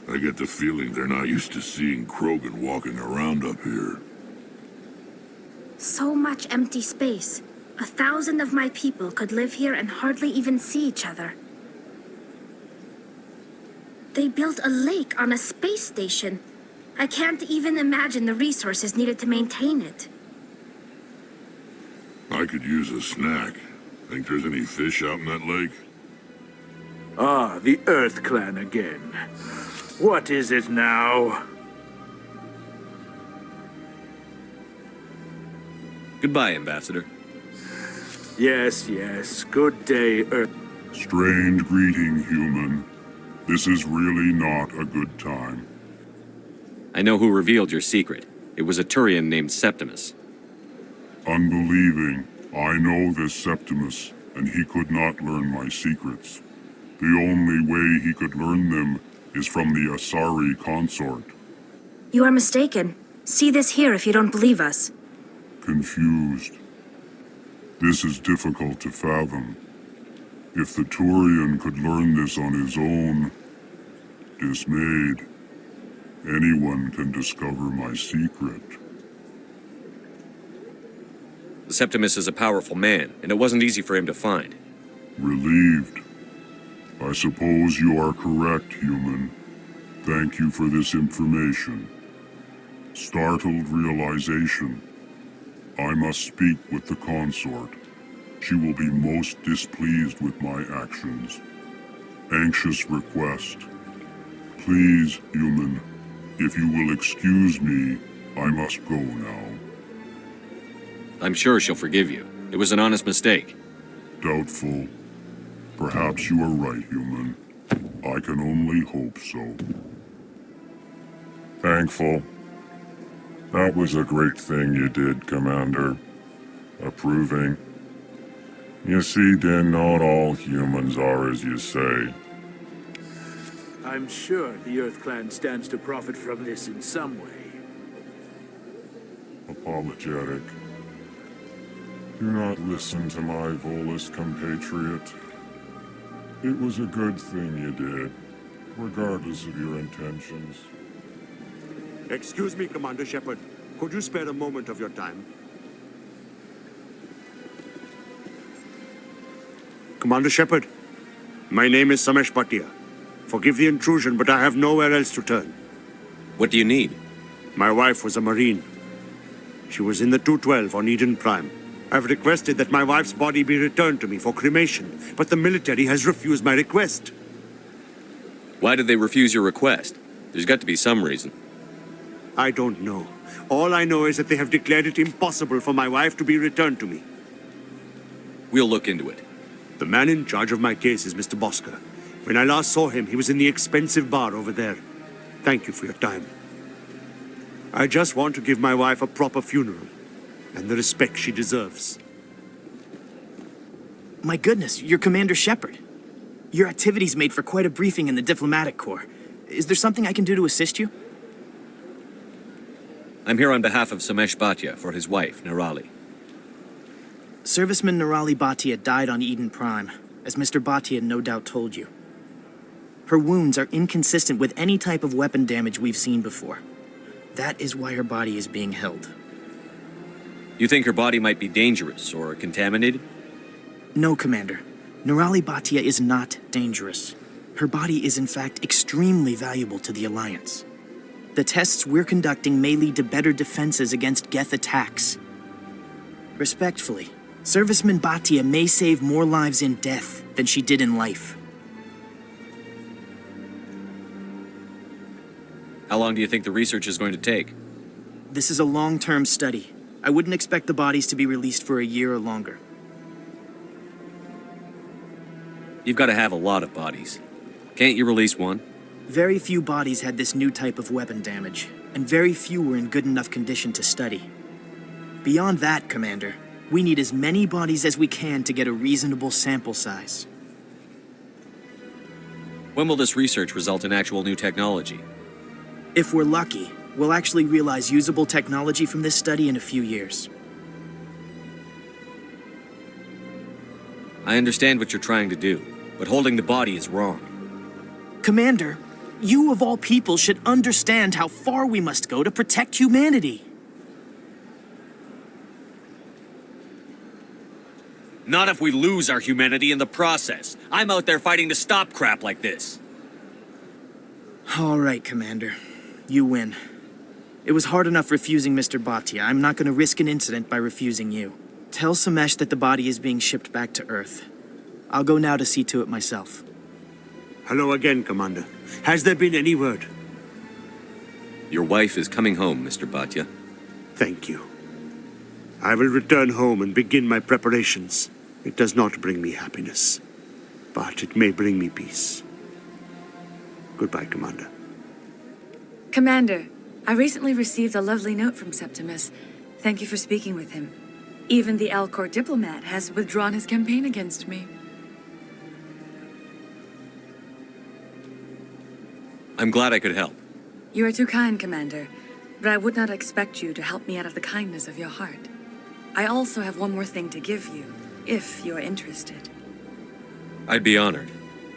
I get the feeling they're not used to seeing Krogan walking around up here. So much empty space. 1,000 of my people could live here and hardly even see each other. They built a lake on a space station. I can't even imagine the resources needed to maintain it. I could use a snack. Think there's any fish out in that lake? Ah, the Earth Clan again. What is it now? Goodbye, Ambassador. Yes, yes. Good day, Earth. Strange greeting, human. This is really not a good time. I know who revealed your secret. It was a Turian named Septimus. Unbelieving. I know this Septimus, and he could not learn my secrets. The only way he could learn them is from the Asari consort. You are mistaken. See this here if you don't believe us. Confused. This is difficult to fathom. If the Turian could learn this on his own, dismayed, anyone can discover my secret. Septimus is a powerful man, and it wasn't easy for him to find. Relieved. I suppose you are correct, human. Thank you for this information. Startled realization. I must speak with the consort. She will be most displeased with my actions. Anxious request. Please, human, if you will excuse me, I must go now. I'm sure she'll forgive you. It was an honest mistake. Doubtful. Perhaps you are right, human. I can only hope so. Thankful. That was a great thing you did, Commander. Approving. You see, then, not all humans are as you say. I'm sure the Earth Clan stands to profit from this in some way. Apologetic. Do not listen to my Volus compatriot. It was a good thing you did, regardless of your intentions. Excuse me, Commander Shepard. Could you spare a moment of your time? Commander Shepard, my name is Samesh Bhatia. Forgive the intrusion, but I have nowhere else to turn. What do you need? My wife was a Marine. She was in the 212 on Eden Prime. I've requested that my wife's body be returned to me for cremation, but the military has refused my request. Why did they refuse your request? There's got to be some reason. I don't know. All I know is that they have declared it impossible for my wife to be returned to me. We'll look into it. The man in charge of my case is Mr. Bosker. When I last saw him, he was in the expensive bar over there. Thank you for your time. I just want to give my wife a proper funeral, and the respect she deserves. My goodness, you're Commander Shepard. Your activities made for quite a briefing in the diplomatic corps. Is there something I can do to assist you? I'm here on behalf of Samesh Bhatia for his wife, Nirali. Serviceman Nirali Bhatia died on Eden Prime, as Mr. Bhatia no doubt told you. Her wounds are inconsistent with any type of weapon damage we've seen before. That is why her body is being held. You think her body might be dangerous or contaminated? No, Commander. Nirali Bhatia is not dangerous. Her body is in fact extremely valuable to the Alliance. The tests we're conducting may lead to better defenses against Geth attacks. Respectfully, Serviceman Bhatia may save more lives in death than she did in life. How long do you think the research is going to take? This is a long-term study. I wouldn't expect the bodies to be released for a year or longer. You've got to have a lot of bodies. Can't you release one? Very few bodies had this new type of weapon damage, and very few were in good enough condition to study. Beyond that, Commander, we need as many bodies as we can to get a reasonable sample size. When will this research result in actual new technology? If we're lucky, we'll actually realize usable technology from this study in a few years. I understand what you're trying to do, but holding the body is wrong. Commander, You of all people should understand how far we must go to protect humanity. Not if we lose our humanity in the process. I'm out there fighting to stop crap like this. All right, Commander. You win. It was hard enough refusing Mr. Bhatia. I'm not going to risk an incident by refusing you. Tell Samesh that the body is being shipped back to Earth. I'll go now to see to it myself. Hello again, Commander. Has there been any word? Your wife is coming home, Mr. Bhatia. Thank you. I will return home and begin my preparations. It does not bring me happiness, but it may bring me peace. Goodbye, Commander. Commander, I recently received a lovely note from Septimus. Thank you for speaking with him. Even the Alcor diplomat has withdrawn his campaign against me. I'm glad I could help. You are too kind, Commander, but I would not expect you to help me out of the kindness of your heart. I also have one more thing to give you, if you are interested. I'd be honored.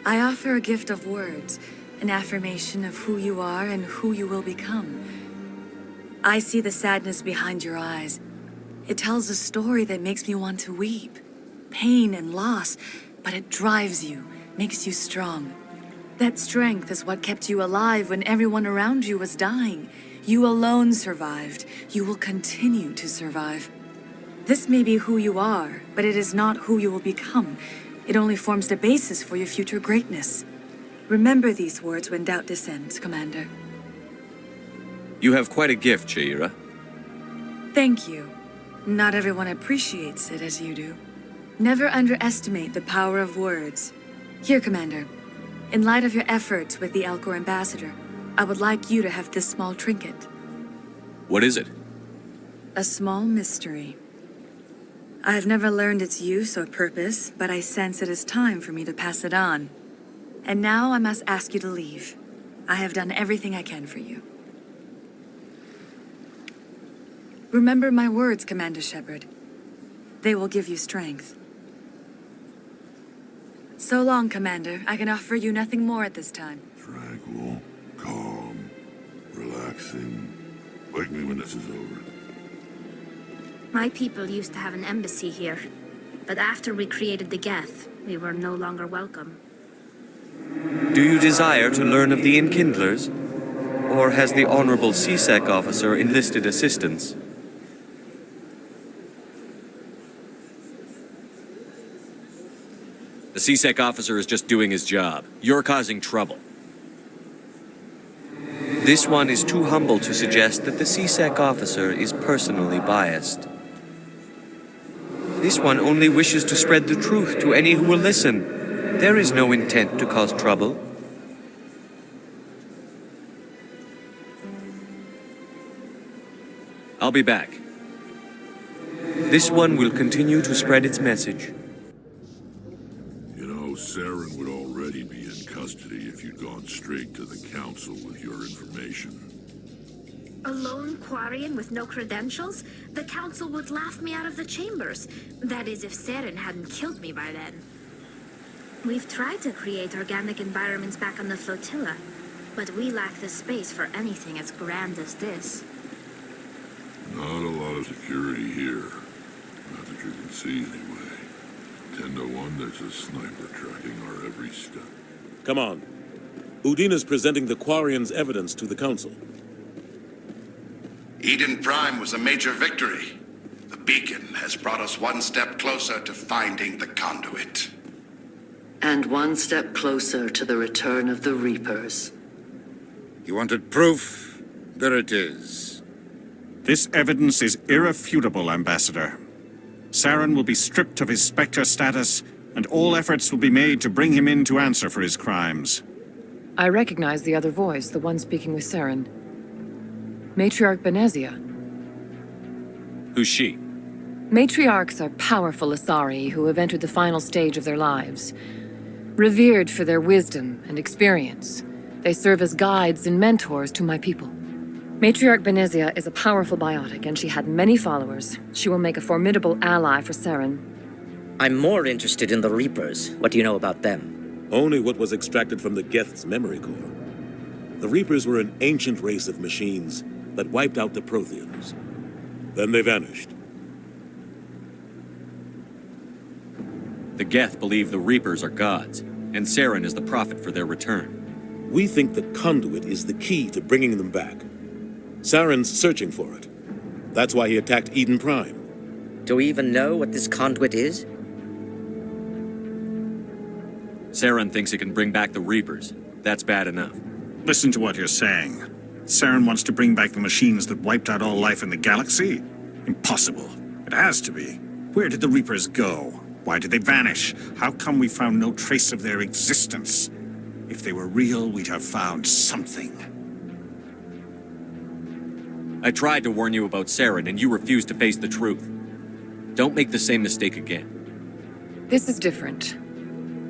I offer a gift of words, an affirmation of who you are and who you will become. I see the sadness behind your eyes. It tells a story that makes me want to weep. Pain and loss, but it drives you, makes you strong. That strength is what kept you alive when everyone around you was dying. You alone survived. You will continue to survive. This may be who you are, but it is not who you will become. It only forms the basis for your future greatness. Remember these words when doubt descends, Commander. You have quite a gift, Shaira. Thank you. Not everyone appreciates it as you do. Never underestimate the power of words. Here, Commander. In light of your efforts with the Alcor ambassador, I would like you to have this small trinket. What is it? A small mystery. I have never learned its use or purpose, but I sense it is time for me to pass it on. And now I must ask you to leave. I have done everything I can for you. Remember my words, Commander Shepard. They will give you strength. So long, Commander. I can offer you nothing more at this time. Tranquil, calm, relaxing. Wake me when this is over. My people used to have an embassy here, but after we created the Geth, we were no longer welcome. Do you desire to learn of the Enkindlers? Or has the Honorable CSEC officer enlisted assistance? The CSEC officer is just doing his job. You're causing trouble. This one is too humble to suggest that the CSEC officer is personally biased. This one only wishes to spread the truth to any who will listen. There is no intent to cause trouble. I'll be back. This one will continue to spread its message. You know, Saren would already be in custody if you'd gone straight to the council with your information. A lone Quarian with no credentials? The council would laugh me out of the chambers. That is, if Saren hadn't killed me by then. We've tried to create organic environments back on the flotilla, but we lack the space for anything as grand as this. Not a lot of security here. Not that you can see anyway. 10 to 1, there's a sniper tracking our every step. Come on. Udina's presenting the Quarians' evidence to the council. Eden Prime was a major victory. The beacon has brought us one step closer to finding the conduit. And one step closer to the return of the Reapers. You wanted proof? There it is. This evidence is irrefutable, Ambassador. Saren will be stripped of his Spectre status, and all efforts will be made to bring him in to answer for his crimes. I recognize the other voice, the one speaking with Saren. Matriarch Benezia. Who's she? Matriarchs are powerful Asari who have entered the final stage of their lives. Revered for their wisdom and experience, they serve as guides and mentors to my people. Matriarch Benezia is a powerful biotic, and she had many followers. She will make a formidable ally for Saren. I'm more interested in the Reapers. What do you know about them? Only what was extracted from the Geth's memory core. The Reapers were an ancient race of machines that wiped out the Protheans. Then they vanished. The Geth believe the Reapers are gods, and Saren is the prophet for their return. We think the conduit is the key to bringing them back. Saren's searching for it. That's why he attacked Eden Prime. Do we even know what this conduit is? Saren thinks it can bring back the Reapers. That's bad enough. Listen to what you're saying. Saren wants to bring back the machines that wiped out all life in the galaxy? Impossible. It has to be. Where did the Reapers go? Why did they vanish? How come we found no trace of their existence? If they were real, we'd have found something. I tried to warn you about Saren, and you refused to face the truth. Don't make the same mistake again. This is different.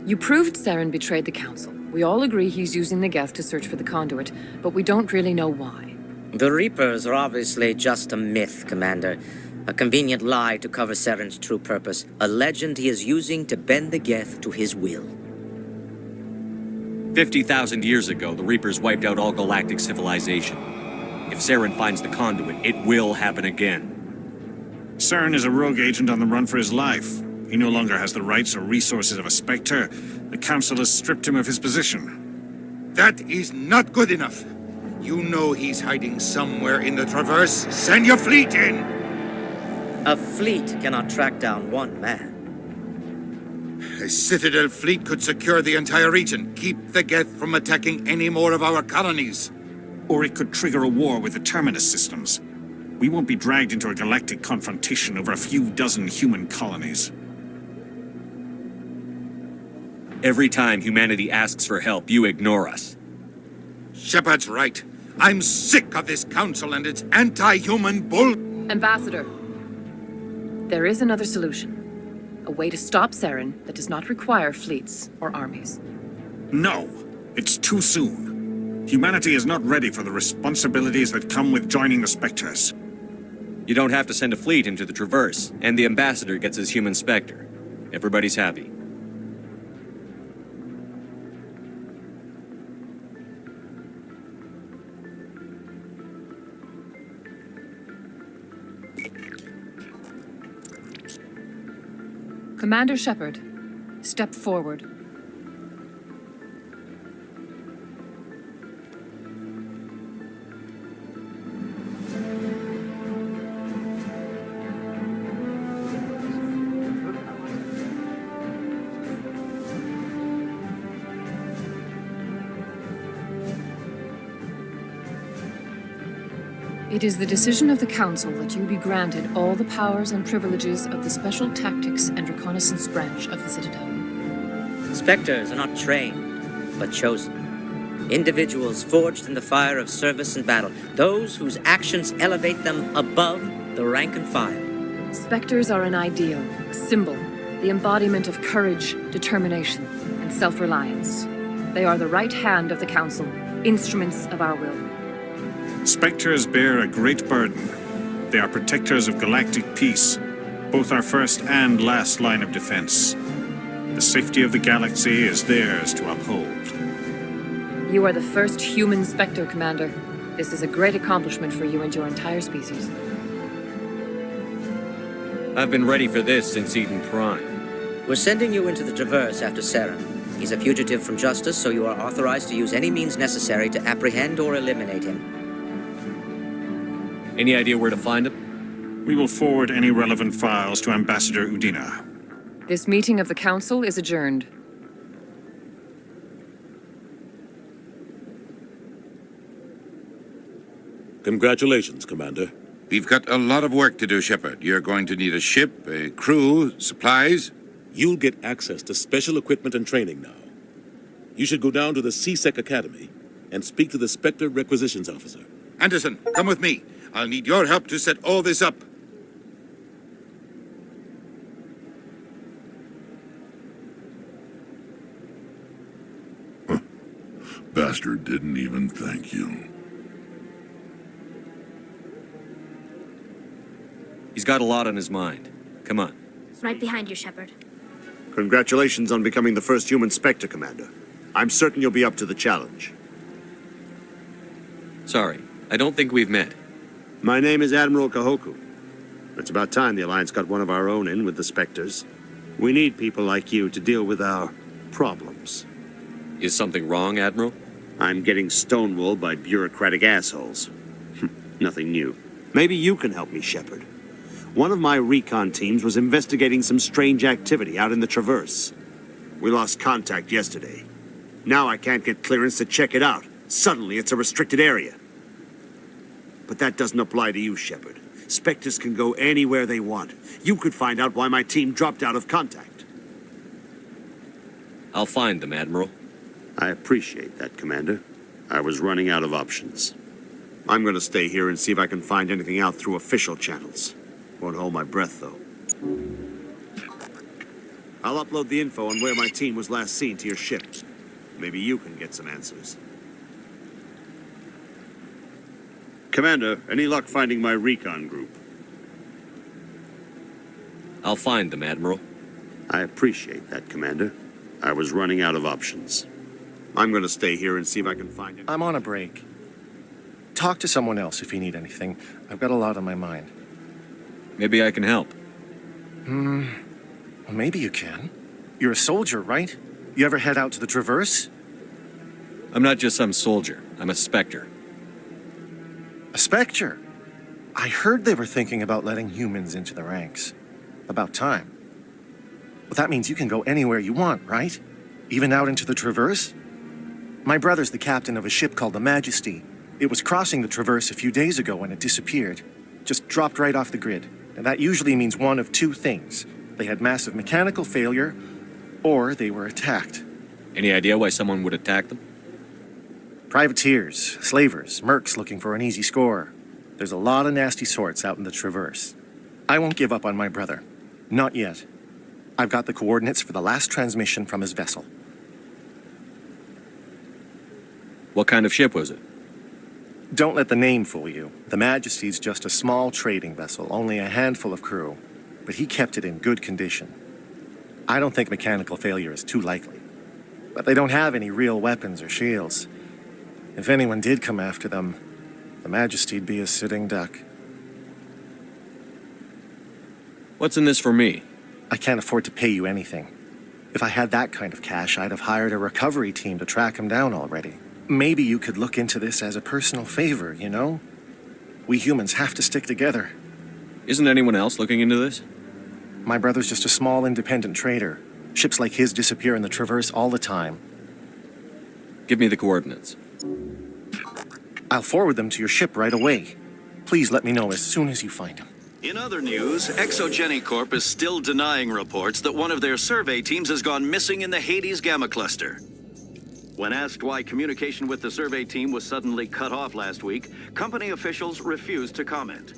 You proved Saren betrayed the Council. We all agree he's using the Geth to search for the conduit, but we don't really know why. The Reapers are obviously just a myth, Commander. A convenient lie to cover Saren's true purpose. A legend he is using to bend the Geth to his will. 50,000 years ago, the Reapers wiped out all galactic civilization. If Saren finds the conduit, it will happen again. Saren is a rogue agent on the run for his life. He no longer has the rights or resources of a Spectre. The Council has stripped him of his position. That is not good enough. You know he's hiding somewhere in the Traverse. Send your fleet in! A fleet cannot track down one man. A Citadel fleet could secure the entire region, keep the Geth from attacking any more of our colonies. Or it could trigger a war with the Terminus systems. We won't be dragged into a galactic confrontation over a few dozen human colonies. Every time humanity asks for help, you ignore us. Shepard's right. I'm sick of this council and its anti-human bull... Ambassador, there is another solution. A way to stop Saren that does not require fleets or armies. No, it's too soon. Humanity is not ready for the responsibilities that come with joining the Spectres. You don't have to send a fleet into the Traverse, and the Ambassador gets his human Spectre. Everybody's happy. Commander Shepard, step forward. It is the decision of the Council that you be granted all the powers and privileges of the Special Tactics and Reconnaissance Branch of the Citadel. Spectres are not trained, but chosen. Individuals forged in the fire of service and battle. Those whose actions elevate them above the rank and file. Spectres are an ideal, a symbol, the embodiment of courage, determination, and self-reliance. They are the right hand of the Council, instruments of our will. Spectres bear a great burden. They are protectors of galactic peace, both our first and last line of defense. The safety of the galaxy is theirs to uphold. You are the first human Spectre, Commander. This is a great accomplishment for you and your entire species. I've been ready for this since Eden Prime. We're sending you into the Traverse after Saren. He's a fugitive from justice, so you are authorized to use any means necessary to apprehend or eliminate him. Any idea where to find him? We will forward any relevant files to Ambassador Udina. This meeting of the Council is adjourned. Congratulations, Commander. We've got a lot of work to do, Shepard. You're going to need a ship, a crew, supplies. You'll get access to special equipment and training now. You should go down to the CSEC Academy and speak to the Spectre Requisitions Officer. Anderson, come with me. I'll need your help to set all this up. Bastard didn't even thank you. He's got a lot on his mind. Come on. Right behind you, Shepard. Congratulations on becoming the first human Spectre, Commander. I'm certain you'll be up to the challenge. Sorry, I don't think we've met. My name is Admiral Kahoku. It's about time the Alliance got one of our own in with the Spectres. We need people like you to deal with our problems. Is something wrong, Admiral? I'm getting stonewalled by bureaucratic assholes. Nothing new. Maybe you can help me, Shepard. One of my recon teams was investigating some strange activity out in the Traverse. We lost contact yesterday. Now I can't get clearance to check it out. Suddenly it's a restricted area. But that doesn't apply to you, Shepard. Spectres can go anywhere they want. You could find out why my team dropped out of contact. I'll find them, Admiral. I appreciate that, Commander. I was running out of options. I'm gonna stay here and see if I can find anything out through official channels. Won't hold my breath, though. I'll upload the info on where my team was last seen to your ship. Maybe you can get some answers. Commander, any luck finding my recon group? I'll find them, Admiral. I appreciate that, Commander. I was running out of options. I'm gonna stay here and see if I can find it. I'm on a break. Talk to someone else if you need anything. I've got a lot on my mind. Maybe I can help. Well, maybe you can. You're a soldier, right? You ever head out to the Traverse? I'm not just some soldier. I'm a Spectre. A Spectre? I heard they were thinking about letting humans into the ranks. About time. Well, that means you can go anywhere you want, right? Even out into the Traverse? My brother's the captain of a ship called the Majesty. It was crossing the Traverse a few days ago when it disappeared. Just dropped right off the grid. And that usually means one of two things. They had massive mechanical failure, or they were attacked. Any idea why someone would attack them? Privateers, slavers, mercs looking for an easy score. There's a lot of nasty sorts out in the Traverse. I won't give up on my brother. Not yet. I've got the coordinates for the last transmission from his vessel. What kind of ship was it? Don't let the name fool you. The Majesty's just a small trading vessel, only a handful of crew. But he kept it in good condition. I don't think mechanical failure is too likely. But they don't have any real weapons or shields. If anyone did come after them, the Majesty'd be a sitting duck. What's in this for me? I can't afford to pay you anything. If I had that kind of cash, I'd have hired a recovery team to track him down already. Maybe you could look into this as a personal favor, you know? We humans have to stick together. Isn't anyone else looking into this? My brother's just a small independent trader. Ships like his disappear in the Traverse all the time. Give me the coordinates. I'll forward them to your ship right away. Please let me know as soon as you find them. In other news, ExoGeniCorp is still denying reports that one of their survey teams has gone missing in the Hades Gamma Cluster. When asked why communication with the survey team was suddenly cut off last week, company officials refused to comment.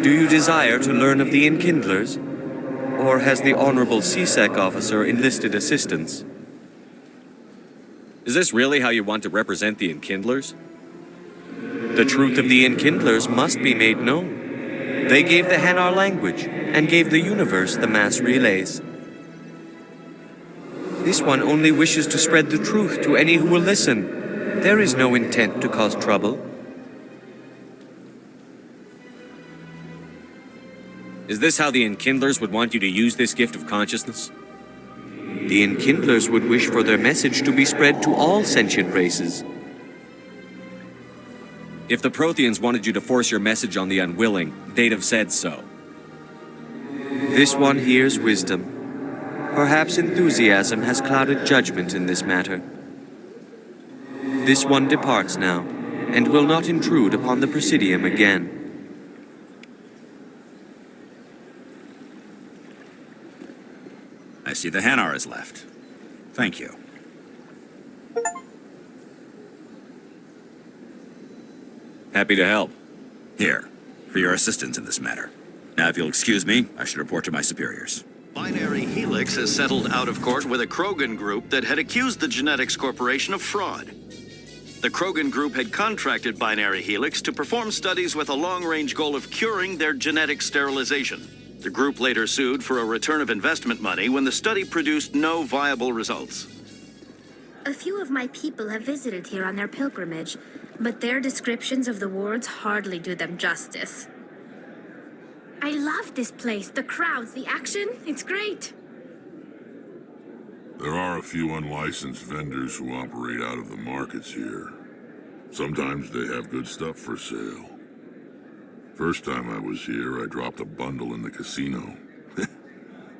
Do you desire to learn of the Enkindlers? Or has the Honorable CSEC officer enlisted assistance? Is this really how you want to represent the Enkindlers? The truth of the Enkindlers must be made known. They gave the Hanar language and gave the universe the mass relays. This one only wishes to spread the truth to any who will listen. There is no intent to cause trouble. Is this how the Enkindlers would want you to use this gift of consciousness? The Enkindlers would wish for their message to be spread to all sentient races. If the Protheans wanted you to force your message on the unwilling, they'd have said so. This one hears wisdom. Perhaps enthusiasm has clouded judgment in this matter. This one departs now, and will not intrude upon the Presidium again. I see the Hanar is left. Thank you. Happy to help. Here, for your assistance in this matter. Now, if you'll excuse me, I should report to my superiors. Binary Helix has settled out of court with a Krogan group that had accused the Genetics Corporation of fraud. The Krogan group had contracted Binary Helix to perform studies with a long-range goal of curing their genetic sterilization. The group later sued for a return of investment money when the study produced no viable results. A few of my people have visited here on their pilgrimage, but their descriptions of the wards hardly do them justice. I love this place, the crowds, the action, it's great. There are a few unlicensed vendors who operate out of the markets here. Sometimes they have good stuff for sale. First time I was here, I dropped a bundle in the casino.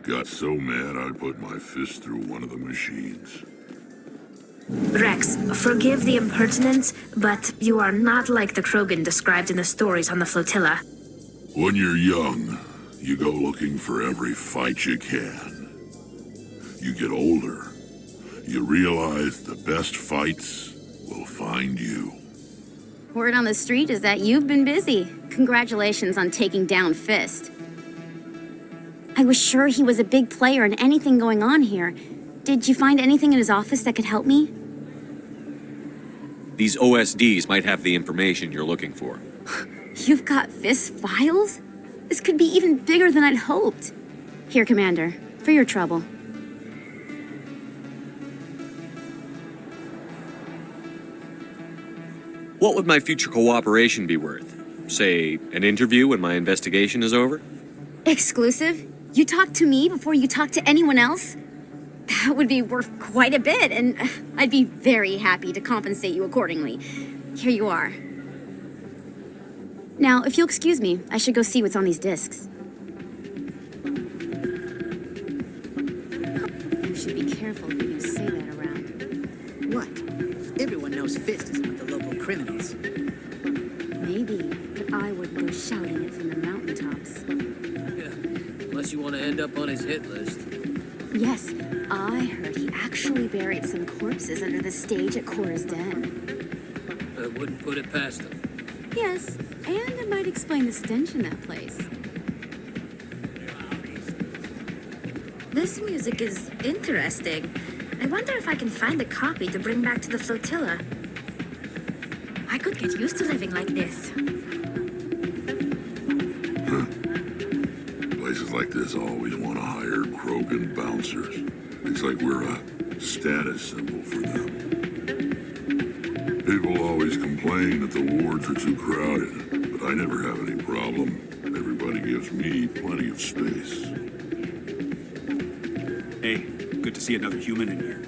Got so mad I put my fist through one of the machines. Rex, forgive the impertinence, but you are not like the Krogan described in the stories on the flotilla. When you're young, you go looking for every fight you can. You get older, you realize the best fights will find you. Word on the street is that you've been busy. Congratulations on taking down Fist. I was sure he was a big player in anything going on here. Did you find anything in his office that could help me? These OSDs might have the information you're looking for. You've got Fist files? This could be even bigger than I'd hoped. Here, Commander, for your trouble. What would my future cooperation be worth? Say, an interview when my investigation is over? Exclusive? You talk to me before you talk to anyone else? That would be worth quite a bit, and I'd be very happy to compensate you accordingly. Here you are. Now, if you'll excuse me, I should go see what's on these discs. You should be careful when you say that around. What? Everyone knows Fist isn't with the local criminals. Maybe, but I wouldn't go shouting it from the mountaintops. Yeah, unless you want to end up on his hit list. Yes, I heard he actually buried some corpses under the stage at Cora's den. I wouldn't put it past him. Yes, and it might explain the stench in that place. This music is interesting. I wonder if I can find a copy to bring back to the flotilla. I could get used to living like this. Places like this always want to hire Krogan bouncers. It's like we're a status symbol for them. People always complain that the wards are too crowded, but I never have any problem. Everybody gives me plenty of space. Hey, good to see another human in here.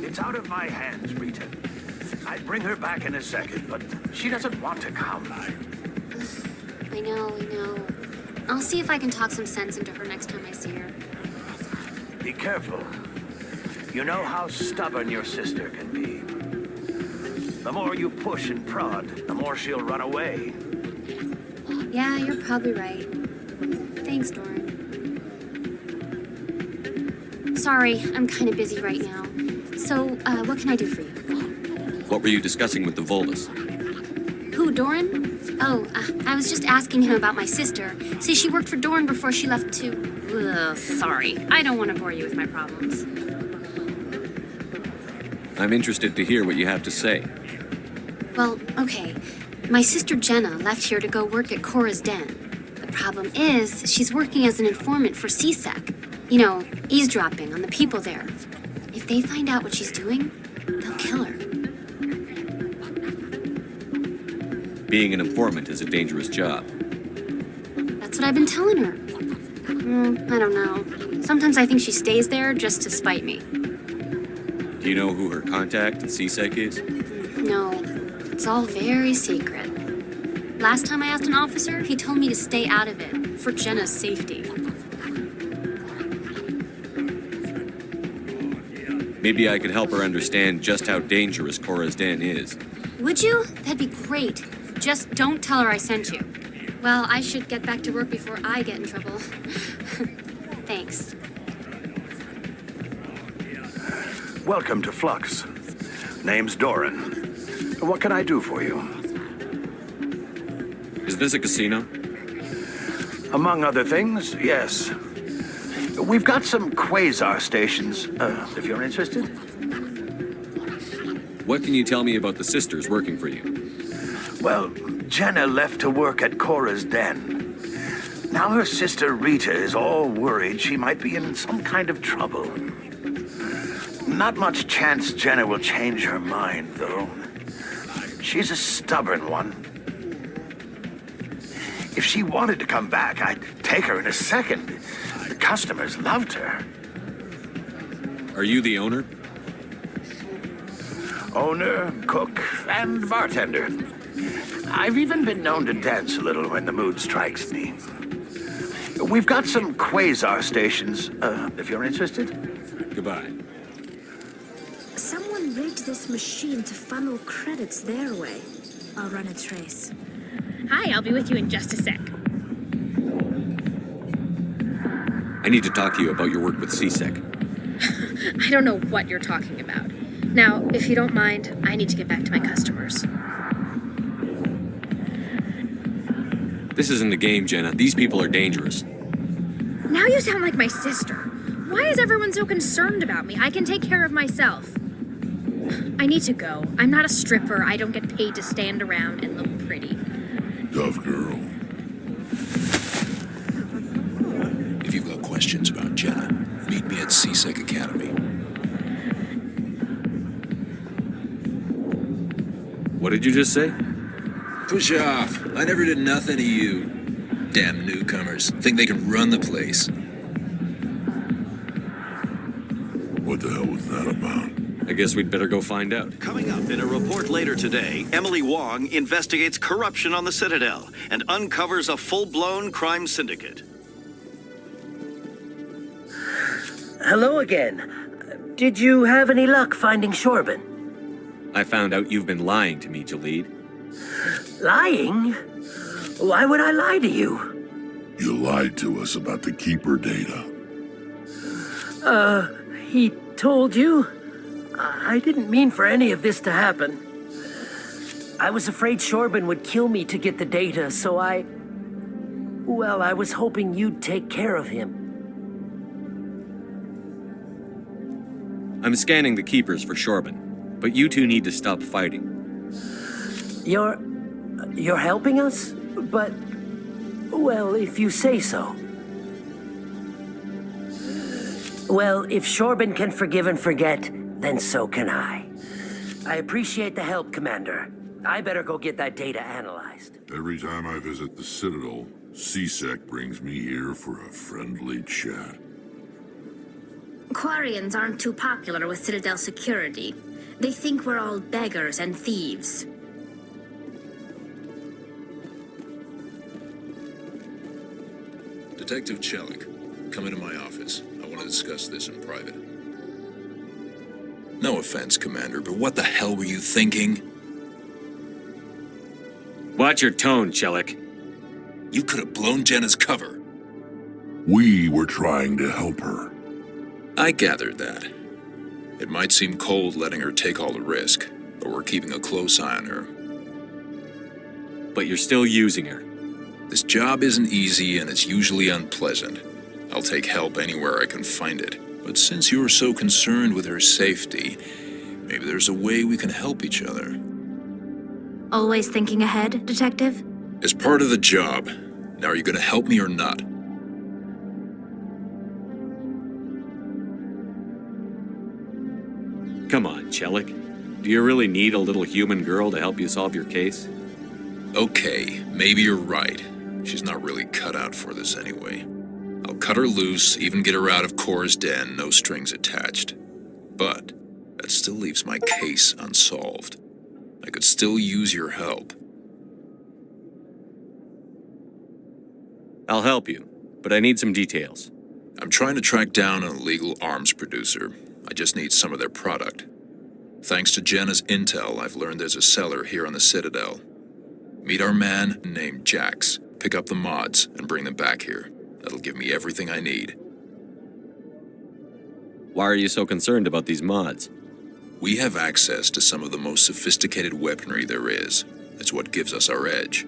It's out of my hands, Rita. I'd bring her back in a second, but she doesn't want to come. I know. I'll see if I can talk some sense into her next time I see her. Be careful. You know how stubborn your sister can be. The more you push and prod, the more she'll run away. Yeah, you're probably right. Thanks, Doran. Sorry, I'm kind of busy right now. So, what can I do for you? What were you discussing with the Voldus? Who, Doran? Oh, I was just asking him about my sister. See, she worked for Doran before she left to... Ugh, sorry, I don't want to bore you with my problems. I'm interested to hear what you have to say. Well, okay. My sister Jenna left here to go work at Cora's den. The problem is, she's working as an informant for CSEC. You know, eavesdropping on the people there. If they find out what she's doing, they'll kill her. Being an informant is a dangerous job. That's what I've been telling her. I don't know. Sometimes I think she stays there just to spite me. Do you know who her contact at CSEC is? No, it's all very secret. Last time I asked an officer, he told me to stay out of it, for Jenna's safety. Maybe I could help her understand just how dangerous Cora's den is. Would you? That'd be great. Just don't tell her I sent you. Well, I should get back to work before I get in trouble. Thanks. Welcome to Flux. Name's Doran. What can I do for you? Is this a casino? Among other things, yes. We've got some quasar stations, if you're interested. What can you tell me about the sisters working for you? Well, Jenna left to work at Cora's den. Now her sister Rita is all worried she might be in some kind of trouble. Not much chance Jenna will change her mind, though. She's a stubborn one. If she wanted to come back, I'd take her in a second. The customers loved her. Are you the owner? Owner, cook, and bartender. I've even been known to dance a little when the mood strikes me. We've got some quasar stations, if you're interested. Goodbye. Someone rigged this machine to funnel credits their way. I'll run a trace. Hi, I'll be with you in just a sec. I need to talk to you about your work with CSEC. I don't know what you're talking about. Now, if you don't mind, I need to get back to my customers. This isn't a game, Jenna. These people are dangerous. Now you sound like my sister. Why is everyone so concerned about me? I can take care of myself. I need to go. I'm not a stripper. I don't get paid to stand around and look pretty. Tough girl. If you've got questions about Jenna, meet me at CSEC Academy. What did you just say? Push off. I never did nothing to you. Damn newcomers. Think they can run the place. What the hell was that about? I guess we'd better go find out. Coming up in a report later today, Emily Wong investigates corruption on the Citadel and uncovers a full-blown crime syndicate. Hello again. Did you have any luck finding Shorban? I found out you've been lying to me, Jalid. Lying? Why would I lie to you? You lied to us about the Keeper data. He told you? I didn't mean for any of this to happen. I was afraid Shorban would kill me to get the data, so I was hoping you'd take care of him. I'm scanning the Keepers for Shorban, but you two need to stop fighting. You're helping us? But, well, if you say so. Well, if Shorban can forgive and forget, then so can I. I appreciate the help, Commander. I better go get that data analyzed. Every time I visit the Citadel, CSEC brings me here for a friendly chat. Quarians aren't too popular with Citadel security. They think we're all beggars and thieves. Detective Chelik, come into my office. I want to discuss this in private. No offense, Commander, but what the hell were you thinking? Watch your tone, Chelik. You could have blown Jenna's cover. We were trying to help her. I gathered that. It might seem cold letting her take all the risk, but we're keeping a close eye on her. But you're still using her. This job isn't easy and it's usually unpleasant. I'll take help anywhere I can find it. But since you're so concerned with her safety, maybe there's a way we can help each other. Always thinking ahead, Detective? As part of the job. Now, are you going to help me or not? Come on, Chelik. Do you really need a little human girl to help you solve your case? Okay, maybe you're right. She's not really cut out for this anyway. I'll cut her loose, even get her out of Cora's den, no strings attached. But that still leaves my case unsolved. I could still use your help. I'll help you, but I need some details. I'm trying to track down an illegal arms producer. I just need some of their product. Thanks to Jenna's intel, I've learned there's a seller here on the Citadel. Meet our man named Jax, pick up the mods, and bring them back here. That'll give me everything I need. Why are you so concerned about these mods? We have access to some of the most sophisticated weaponry there is. It's what gives us our edge.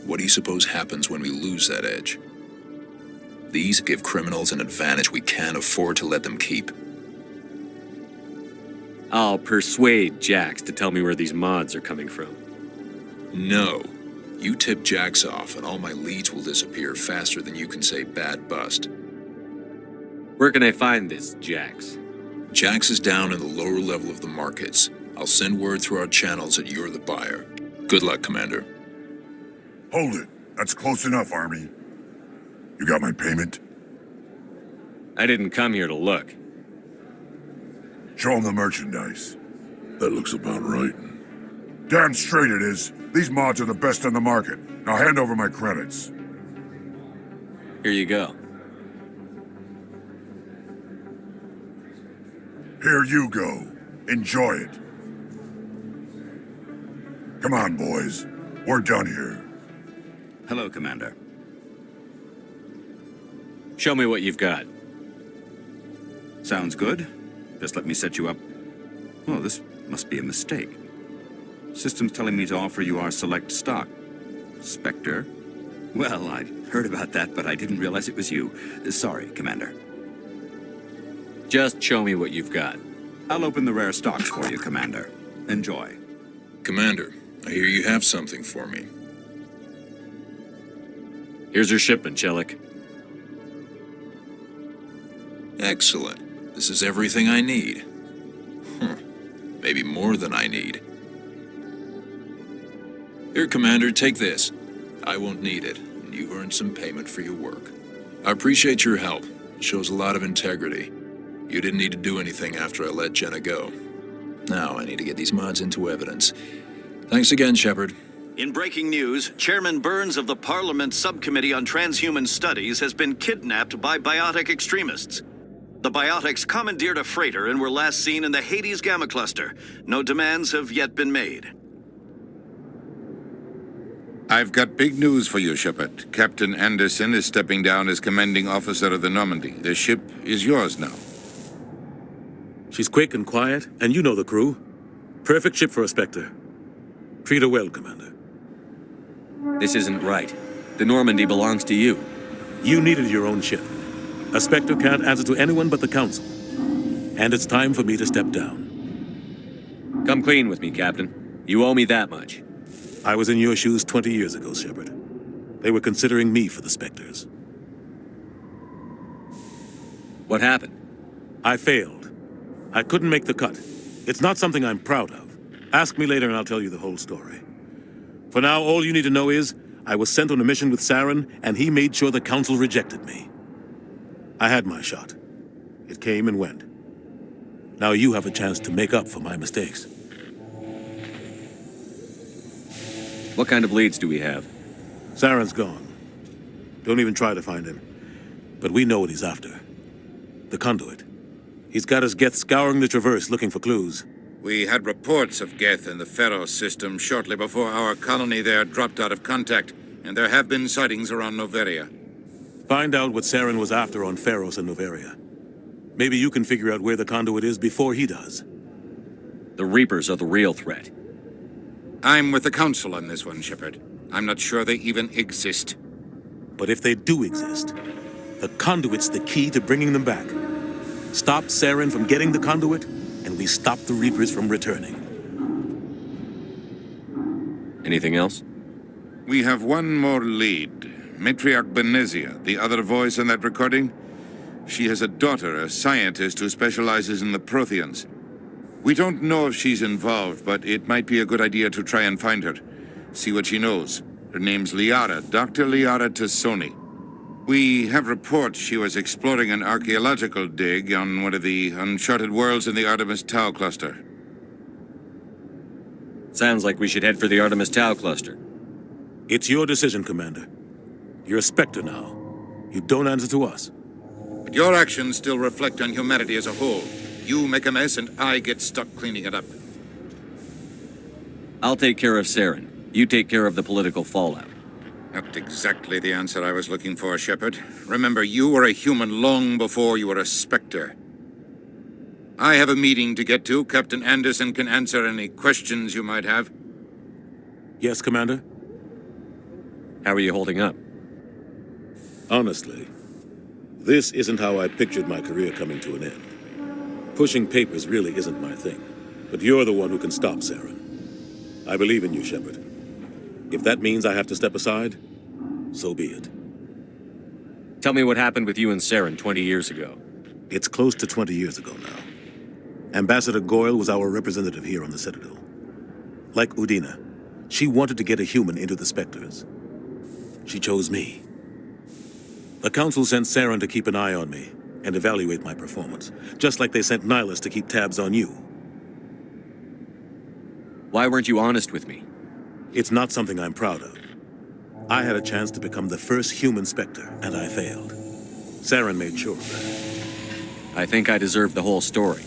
What do you suppose happens when we lose that edge? These give criminals an advantage we can't afford to let them keep. I'll persuade Jax to tell me where these mods are coming from. No. You tip Jax off, and all my leads will disappear faster than you can say bad bust. Where can I find this Jax? Jax is down in the lower level of the markets. I'll send word through our channels that you're the buyer. Good luck, Commander. Hold it. That's close enough, Army. You got my payment? I didn't come here to look. Show him the merchandise. That looks about right. Damn straight it is. These mods are the best on the market. Now hand over my credits. Here you go. Here you go. Enjoy it. Come on, boys. We're done here. Hello, Commander. Show me what you've got. Sounds good. Just let me set you up. Oh, this must be a mistake. System's telling me to offer you our select stock. Spectre? Well, I'd heard about that, but I didn't realize it was you. Sorry, Commander. Just show me what you've got. I'll open the rare stocks for you, Commander. Enjoy. Commander, I hear you have something for me. Here's your shipment, Chelik. Excellent. This is everything I need. Maybe more than I need. Here, Commander, take this. I won't need it, and you've earned some payment for your work. I appreciate your help. It shows a lot of integrity. You didn't need to do anything after I let Jenna go. Now I need to get these mods into evidence. Thanks again, Shepard. In breaking news, Chairman Burns of the Parliament Subcommittee on Transhuman Studies has been kidnapped by biotic extremists. The biotics commandeered a freighter and were last seen in the Hades Gamma Cluster. No demands have yet been made. I've got big news for you, Shepard. Captain Anderson is stepping down as commanding officer of the Normandy. The ship is yours now. She's quick and quiet, and you know the crew. Perfect ship for a Spectre. Treat her well, Commander. This isn't right. The Normandy belongs to you. You needed your own ship. A Spectre can't answer to anyone but the Council. And it's time for me to step down. Come clean with me, Captain. You owe me that much. I was in your shoes 20 years ago, Shepard. They were considering me for the Spectres. What happened? I failed. I couldn't make the cut. It's not something I'm proud of. Ask me later and I'll tell you the whole story. For now, all you need to know is, I was sent on a mission with Saren, and he made sure the Council rejected me. I had my shot. It came and went. Now you have a chance to make up for my mistakes. What kind of leads do we have? Saren's gone. Don't even try to find him. But we know what he's after. The conduit. He's got his Geth scouring the Traverse looking for clues. We had reports of Geth in the Pharaoh system shortly before our colony there dropped out of contact, and there have been sightings around Noveria. Find out what Saren was after on Pharos and Noveria. Maybe you can figure out where the conduit is before he does. The Reapers are the real threat. I'm with the Council on this one, Shepard. I'm not sure they even exist. But if they do exist, the conduit's the key to bringing them back. Stop Saren from getting the conduit, and we stop the Reapers from returning. Anything else? We have one more lead. Matriarch Benezia, the other voice in that recording. She has a daughter, a scientist who specializes in the Protheans. We don't know if she's involved, but it might be a good idea to try and find her. See what she knows. Her name's Liara, Dr. Liara Tassoni. We have reports she was exploring an archaeological dig on one of the uncharted worlds in the Artemis Tau cluster. Sounds like we should head for the Artemis Tau cluster. It's your decision, Commander. You're a Spectre now. You don't answer to us. But your actions still reflect on humanity as a whole. You make a mess and I get stuck cleaning it up. I'll take care of Saren. You take care of the political fallout. Not exactly the answer I was looking for, Shepard. Remember, you were a human long before you were a Spectre. I have a meeting to get to. Captain Anderson can answer any questions you might have. Yes, Commander? How are you holding up? Honestly, this isn't how I pictured my career coming to an end. Pushing papers really isn't my thing. But you're the one who can stop Saren. I believe in you, Shepard. If that means I have to step aside, so be it. Tell me what happened with you and Saren 20 years ago. It's close to 20 years ago now. Ambassador Goyle was our representative here on the Citadel. Like Udina, she wanted to get a human into the Spectres. She chose me. The Council sent Saren to keep an eye on me and evaluate my performance, just like they sent Nihilus to keep tabs on you. Why weren't you honest with me? It's not something I'm proud of. I had a chance to become the first human Spectre, and I failed. Saren made sure of that. I think I deserve the whole story.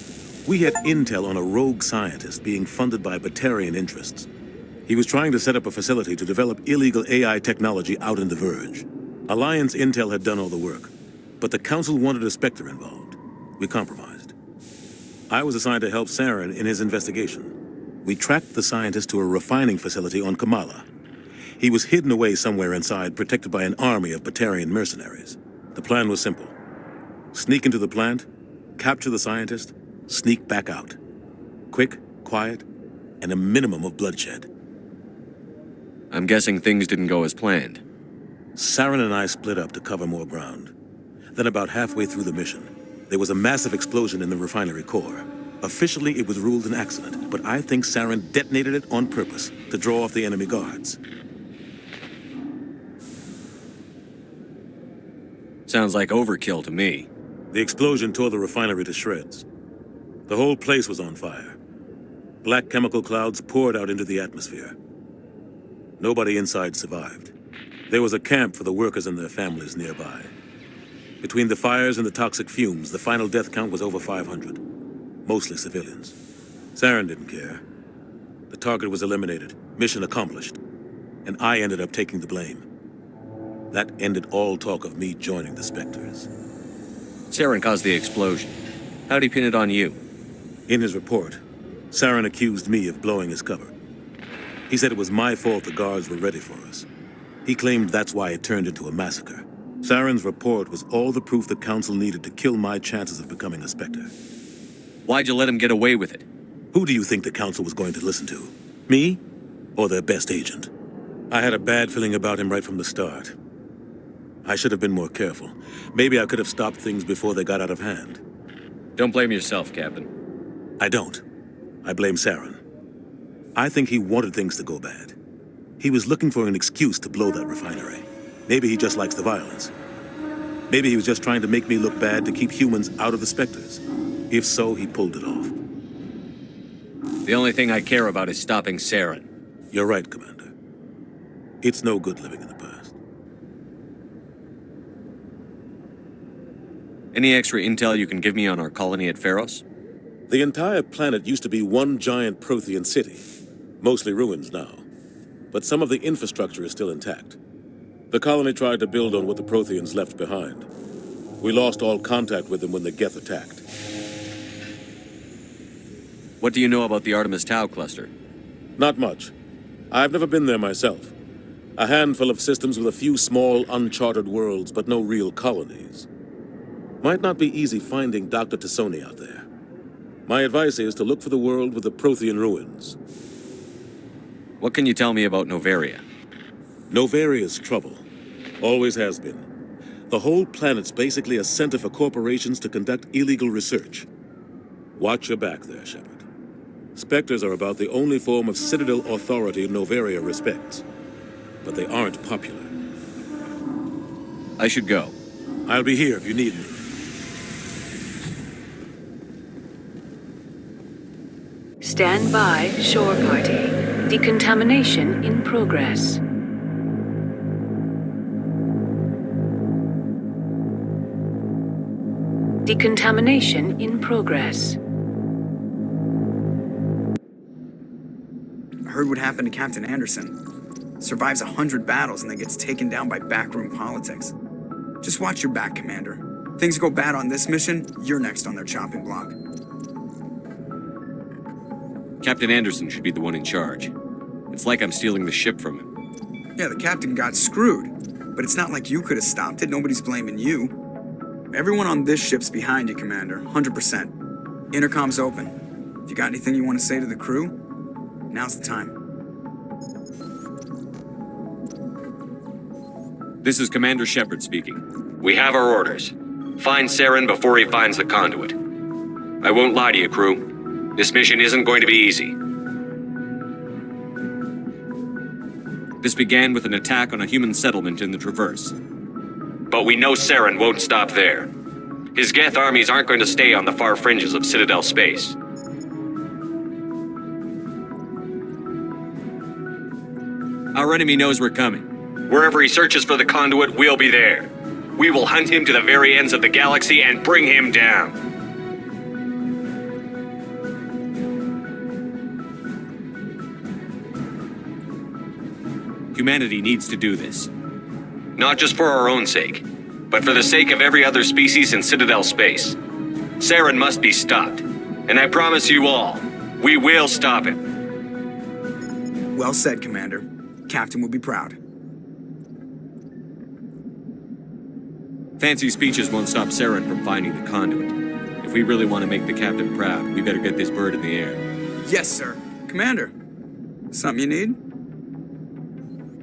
We had intel on a rogue scientist being funded by Batarian interests. He was trying to set up a facility to develop illegal AI technology out in the Verge. Alliance intel had done all the work, but the Council wanted a Spectre involved. We compromised. I was assigned to help Saren in his investigation. We tracked the scientist to a refining facility on Kamala. He was hidden away somewhere inside, protected by an army of Batarian mercenaries. The plan was simple. Sneak into the plant, capture the scientist, sneak back out. Quick, quiet, and a minimum of bloodshed. I'm guessing things didn't go as planned. Saren and I split up to cover more ground. Then about halfway through the mission, there was a massive explosion in the refinery core. Officially, it was ruled an accident, but I think Saren detonated it on purpose to draw off the enemy guards. Sounds like overkill to me. The explosion tore the refinery to shreds. The whole place was on fire. Black chemical clouds poured out into the atmosphere. Nobody inside survived. There was a camp for the workers and their families nearby. Between the fires and the toxic fumes, the final death count was over 500. Mostly civilians. Saren didn't care. The target was eliminated, mission accomplished, and I ended up taking the blame. That ended all talk of me joining the Spectres. Saren caused the explosion. How'd he pin it on you? In his report, Saren accused me of blowing his cover. He said it was my fault the guards were ready for us. He claimed that's why it turned into a massacre. Saren's report was all the proof the Council needed to kill my chances of becoming a Spectre. Why'd you let him get away with it? Who do you think the Council was going to listen to? Me? Or their best agent? I had a bad feeling about him right from the start. I should have been more careful. Maybe I could have stopped things before they got out of hand. Don't blame yourself, Captain. I don't. I blame Saren. I think he wanted things to go bad. He was looking for an excuse to blow that refinery. Maybe he just likes the violence. Maybe he was just trying to make me look bad to keep humans out of the Spectres. If so, he pulled it off. The only thing I care about is stopping Saren. You're right, Commander. It's no good living in the past. Any extra intel you can give me on our colony at Pharos? The entire planet used to be one giant Prothean city. Mostly ruins now. But some of the infrastructure is still intact. The colony tried to build on what the Protheans left behind. We lost all contact with them when the Geth attacked. What do you know about the Artemis Tau cluster? Not much. I've never been there myself. A handful of systems with a few small, uncharted worlds, but no real colonies. Might not be easy finding Dr. Tassoni out there. My advice is to look for the world with the Prothean ruins. What can you tell me about Novaria? Novaria's trouble. Always has been. The whole planet's basically a center for corporations to conduct illegal research. Watch your back there, Shepard. Spectres are about the only form of Citadel authority Novaria respects. But they aren't popular. I should go. I'll be here if you need me. Stand by, shore party. Decontamination in progress. Decontamination in progress. I heard what happened to Captain Anderson. Survives 100 battles and then gets taken down by backroom politics. Just watch your back, Commander. Things go bad on this mission, you're next on their chopping block. Captain Anderson should be the one in charge. It's like I'm stealing the ship from him. Yeah, the captain got screwed. But it's not like you could have stopped it. Nobody's blaming you. Everyone on this ship's behind you, Commander. 100%. Intercom's open. If you got anything you want to say to the crew, now's the time. This is Commander Shepard speaking. We have our orders. Find Saren before he finds the conduit. I won't lie to you, crew. This mission isn't going to be easy. This began with an attack on a human settlement in the Traverse. But we know Saren won't stop there. His Geth armies aren't going to stay on the far fringes of Citadel space. Our enemy knows we're coming. Wherever he searches for the conduit, we'll be there. We will hunt him to the very ends of the galaxy and bring him down. Humanity needs to do this. Not just for our own sake, but for the sake of every other species in Citadel space. Saren must be stopped. And I promise you all, we will stop him. Well said, Commander. Captain will be proud. Fancy speeches won't stop Saren from finding the conduit. If we really want to make the captain proud, we better get this bird in the air. Yes, sir. Commander, something you need?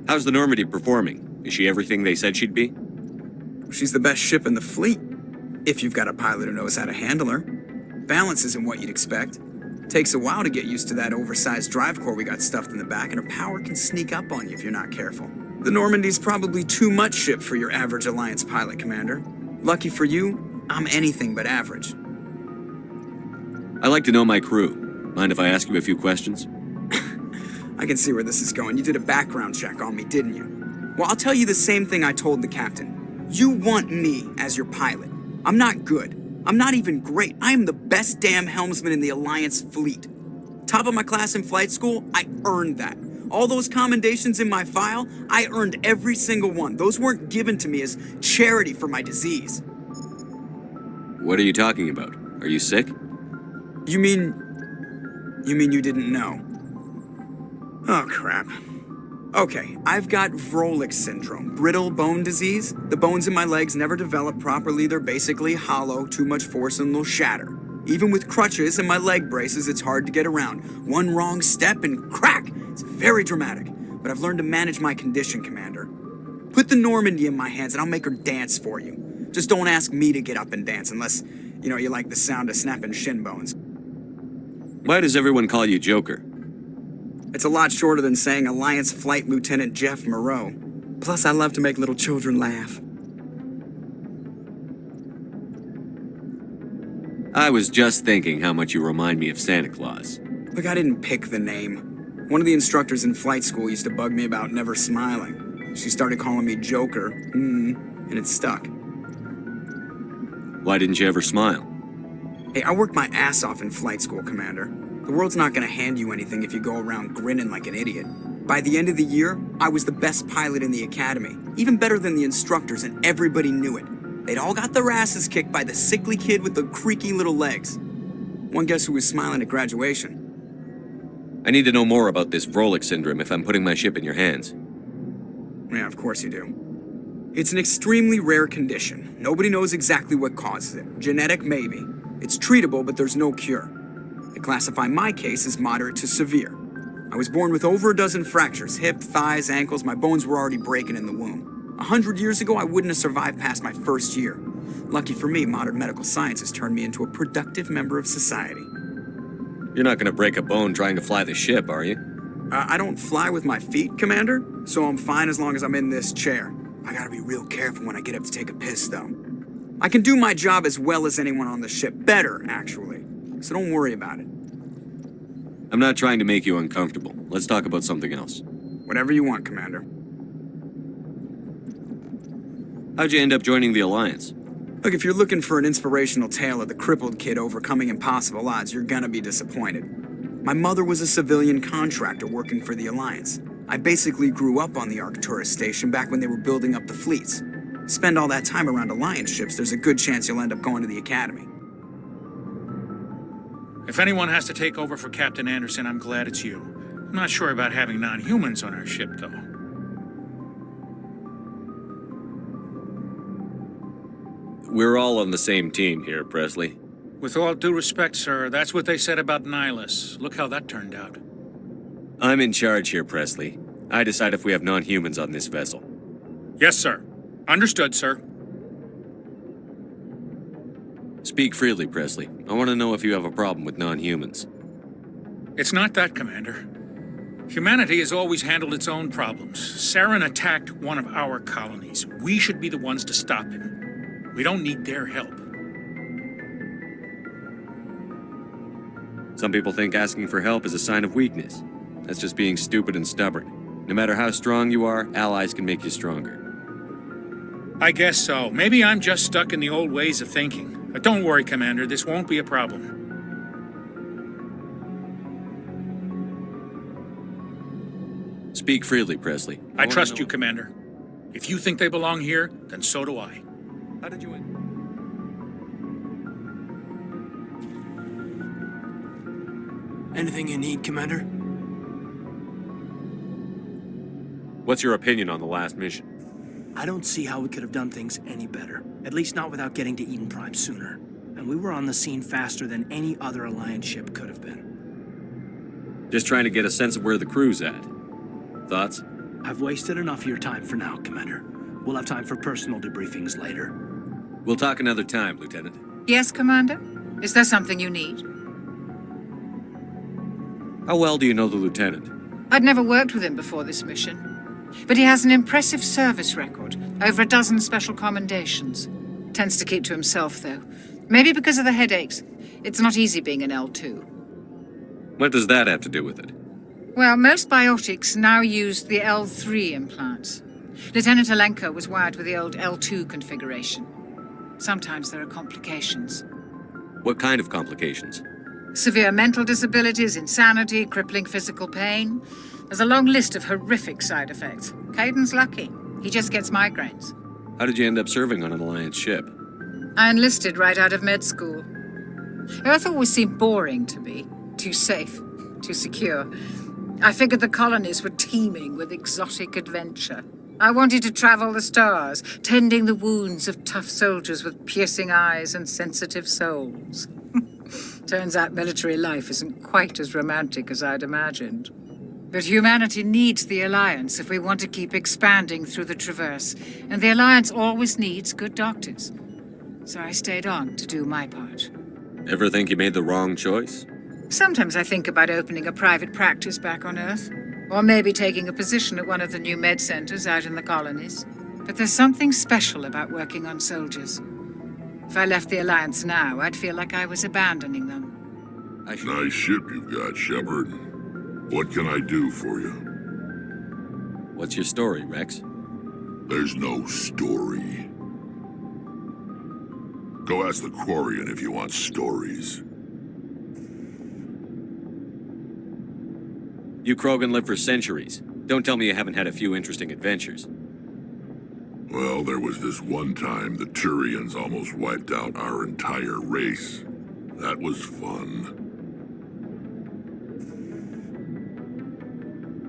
How's the Normandy performing? Is she everything they said she'd be? She's the best ship in the fleet, if you've got a pilot who knows how to handle her. Balance isn't what you'd expect. Takes a while to get used to that oversized drive core we got stuffed in the back, and her power can sneak up on you if you're not careful. The Normandy's probably too much ship for your average Alliance pilot, Commander. Lucky for you, I'm anything but average. I like to know my crew. Mind if I ask you a few questions? I can see where this is going. You did a background check on me, didn't you? Well, I'll tell you the same thing I told the captain. You want me as your pilot. I'm not good. I'm not even great. I am the best damn helmsman in the Alliance fleet. Top of my class in flight school, I earned that. All those commendations in my file, I earned every single one. Those weren't given to me as charity for my disease. What are you talking about? Are you sick? You mean you didn't know? Oh, crap. Okay, I've got Vrolik syndrome, brittle bone disease. The bones in my legs never develop properly. They're basically hollow, too much force and they'll shatter. Even with crutches and my leg braces, it's hard to get around. One wrong step and crack! It's very dramatic. But I've learned to manage my condition, Commander. Put the Normandy in my hands and I'll make her dance for you. Just don't ask me to get up and dance unless, you like the sound of snapping shin bones. Why does everyone call you Joker? It's a lot shorter than saying Alliance Flight Lieutenant Jeff Moreau. Plus, I love to make little children laugh. I was just thinking how much you remind me of Santa Claus. Look, I didn't pick the name. One of the instructors in flight school used to bug me about never smiling. She started calling me Joker, and it stuck. Why didn't you ever smile? Hey, I worked my ass off in flight school, Commander. The world's not gonna hand you anything if you go around grinning like an idiot. By the end of the year, I was the best pilot in the academy. Even better than the instructors, and everybody knew it. They'd all got their asses kicked by the sickly kid with the creaky little legs. One guess who was smiling at graduation? I need to know more about this Vrolik syndrome if I'm putting my ship in your hands. Yeah, of course you do. It's an extremely rare condition. Nobody knows exactly what causes it. Genetic, maybe. It's treatable, but there's no cure. They classify my case as moderate to severe. I was born with over a dozen fractures, hip, thighs, ankles. My bones were already breaking in the womb. 100 years ago, I wouldn't have survived past my first year. Lucky for me, modern medical science has turned me into a productive member of society. You're not gonna break a bone trying to fly the ship, are you? I don't fly with my feet, Commander, so I'm fine as long as I'm in this chair. I gotta be real careful when I get up to take a piss, though. I can do my job as well as anyone on the ship. Better, actually. So don't worry about it. I'm not trying to make you uncomfortable. Let's talk about something else. Whatever you want, Commander. How'd you end up joining the Alliance? Look, if you're looking for an inspirational tale of the crippled kid overcoming impossible odds, you're gonna be disappointed. My mother was a civilian contractor working for the Alliance. I basically grew up on the Arcturus station back when they were building up the fleets. Spend all that time around Alliance ships, there's a good chance you'll end up going to the Academy. If anyone has to take over for Captain Anderson, I'm glad it's you. I'm not sure about having non-humans on our ship, though. We're all on the same team here, Presley. With all due respect, sir, that's what they said about Nihilus. Look how that turned out. I'm in charge here, Presley. I decide if we have non-humans on this vessel. Yes, sir. Understood, sir. Speak freely, Presley. I want to know if you have a problem with non-humans. It's not that, Commander. Humanity has always handled its own problems. Saren attacked one of our colonies. We should be the ones to stop him. We don't need their help. Some people think asking for help is a sign of weakness. That's just being stupid and stubborn. No matter how strong you are, allies can make you stronger. I guess so. Maybe I'm just stuck in the old ways of thinking. But don't worry, Commander. This won't be a problem. Speak freely, Presley. I trust you, Commander. If you think they belong here, then so do I. How did you... Anything you need, Commander? What's your opinion on the last mission? I don't see how we could have done things any better. At least not without getting to Eden Prime sooner. And we were on the scene faster than any other Alliance ship could have been. Just trying to get a sense of where the crew's at. Thoughts? I've wasted enough of your time for now, Commander. We'll have time for personal debriefings later. We'll talk another time, Lieutenant. Yes, Commander? Is there something you need? How well do you know the Lieutenant? I'd never worked with him before this mission. But he has an impressive service record, over a dozen special commendations. Tends to keep to himself, though. Maybe because of the headaches. It's not easy being an L2. What does that have to do with it? Well, most biotics now use the L3 implants. Lieutenant Alenko was wired with the old L2 configuration. Sometimes there are complications. What kind of complications? Severe mental disabilities, insanity, crippling physical pain. There's a long list of horrific side effects. Kaiden's lucky. He just gets migraines. How did you end up serving on an Alliance ship? I enlisted right out of med school. Earth always seemed boring to me. Too safe, too secure. I figured the colonies were teeming with exotic adventure. I wanted to travel the stars, tending the wounds of tough soldiers with piercing eyes and sensitive souls. Turns out military life isn't quite as romantic as I'd imagined. But humanity needs the Alliance if we want to keep expanding through the Traverse, and the Alliance always needs good doctors. So I stayed on to do my part. Ever think you made the wrong choice? Sometimes I think about opening a private practice back on Earth, or maybe taking a position at one of the new med centers out in the colonies. But there's something special about working on soldiers. If I left the Alliance now, I'd feel like I was abandoning them. Nice ship you've got, Shepard. What can I do for you? What's your story, Rex? There's no story. Go ask the Quarian if you want stories. You Krogan live for centuries. Don't tell me you haven't had a few interesting adventures. Well, there was this one time the Turians almost wiped out our entire race. That was fun.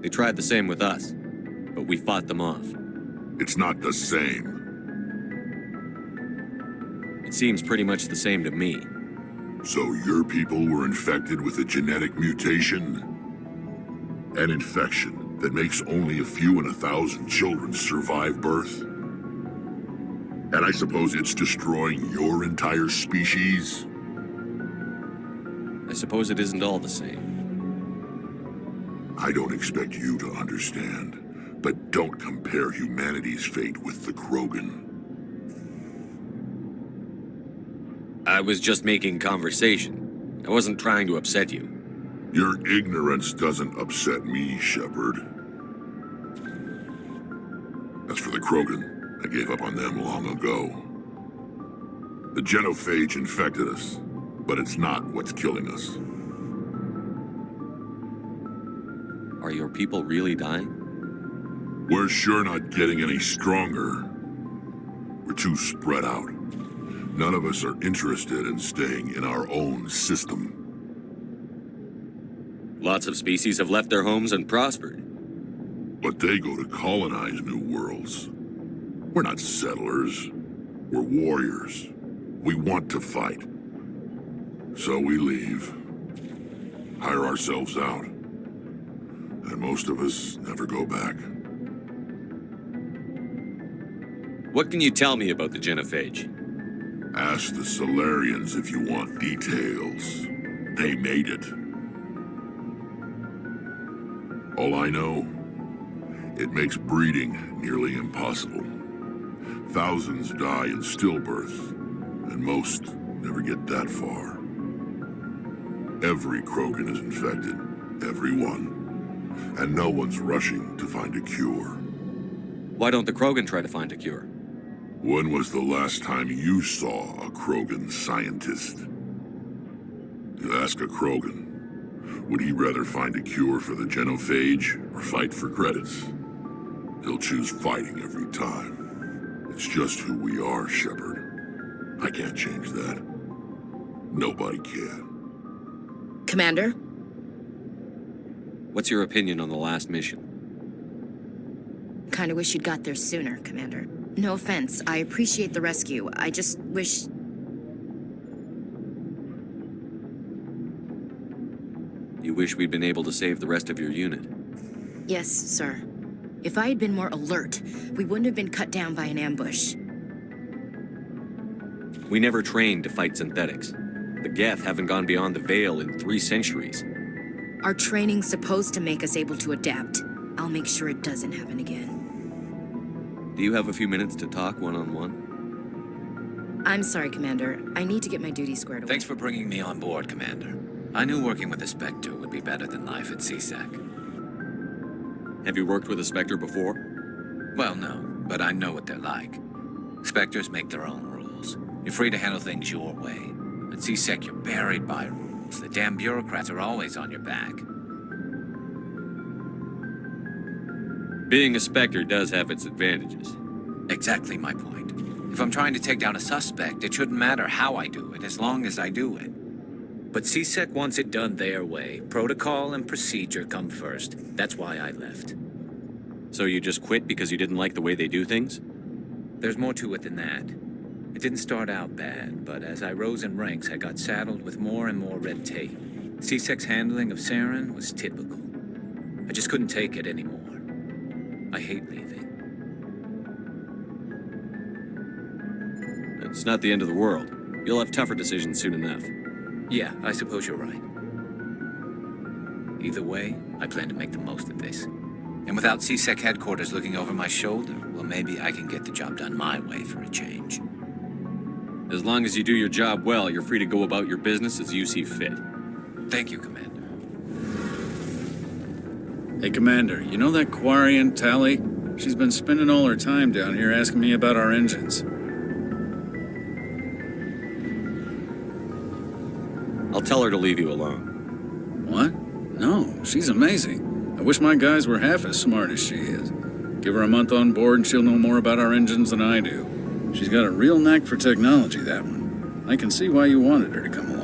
They tried the same with us, but we fought them off. It's not the same. It seems pretty much the same to me. So your people were infected with a genetic mutation? An infection that makes only a few in 1,000 children survive birth? And I suppose it's destroying your entire species? I suppose it isn't all the same. I don't expect you to understand, but don't compare humanity's fate with the Krogan. I was just making conversation. I wasn't trying to upset you. Your ignorance doesn't upset me, Shepard. As for the Krogan, I gave up on them long ago. The genophage infected us, but it's not what's killing us. Are your people really dying? We're sure not getting any stronger. We're too spread out. None of us are interested in staying in our own system. Lots of species have left their homes and prospered. But they go to colonize new worlds. We're not settlers. We're warriors. We want to fight. So we leave. Hire ourselves out. And most of us never go back. What can you tell me about the genophage? Ask the Solarians if you want details. They made it. All I know, it makes breeding nearly impossible. Thousands die in stillbirth, and most never get that far. Every Krogan is infected, every one, and no one's rushing to find a cure. Why don't the Krogan try to find a cure? When was the last time you saw a Krogan scientist? You ask a Krogan, would he rather find a cure for the genophage or fight for credits? He'll choose fighting every time. It's just who we are, Shepard. I can't change that. Nobody can. Commander? What's your opinion on the last mission? Kinda wish you'd got there sooner, Commander. No offense, I appreciate the rescue. I just wish... You wish we'd been able to save the rest of your unit? Yes, sir. If I had been more alert, we wouldn't have been cut down by an ambush. We never trained to fight synthetics. The Geth haven't gone beyond the Veil in 3 centuries. Our training's supposed to make us able to adapt. I'll make sure it doesn't happen again. Do you have a few minutes to talk one-on-one? I'm sorry, Commander. I need to get my duties squared away. Thanks for bringing me on board, Commander. I knew working with the Spectre would be better than life at CSEC. Have you worked with a Spectre before? Well, no, but I know what they're like. Spectres make their own rules. You're free to handle things your way. At CSEC, you're buried by rules. The damn bureaucrats are always on your back. Being a Spectre does have its advantages. Exactly my point. If I'm trying to take down a suspect, it shouldn't matter how I do it, as long as I do it. But CSEC wants it done their way. Protocol and procedure come first. That's why I left. So you just quit because you didn't like the way they do things? There's more to it than that. It didn't start out bad, but as I rose in ranks, I got saddled with more and more red tape. CSEC's handling of Saren was typical. I just couldn't take it anymore. I hate leaving. It's not the end of the world. You'll have tougher decisions soon enough. Yeah, I suppose you're right. Either way, I plan to make the most of this. And without CSEC headquarters looking over my shoulder, well, maybe I can get the job done my way for a change. As long as you do your job well, you're free to go about your business as you see fit. Thank you, Commander. Hey, Commander, you know that Kain Tali? She's been spending all her time down here asking me about our engines. I'll tell her to leave you alone. What? No, she's amazing. I wish my guys were half as smart as she is. Give her a month on board and she'll know more about our engines than I do. She's got a real knack for technology, that one. I can see why you wanted her to come along.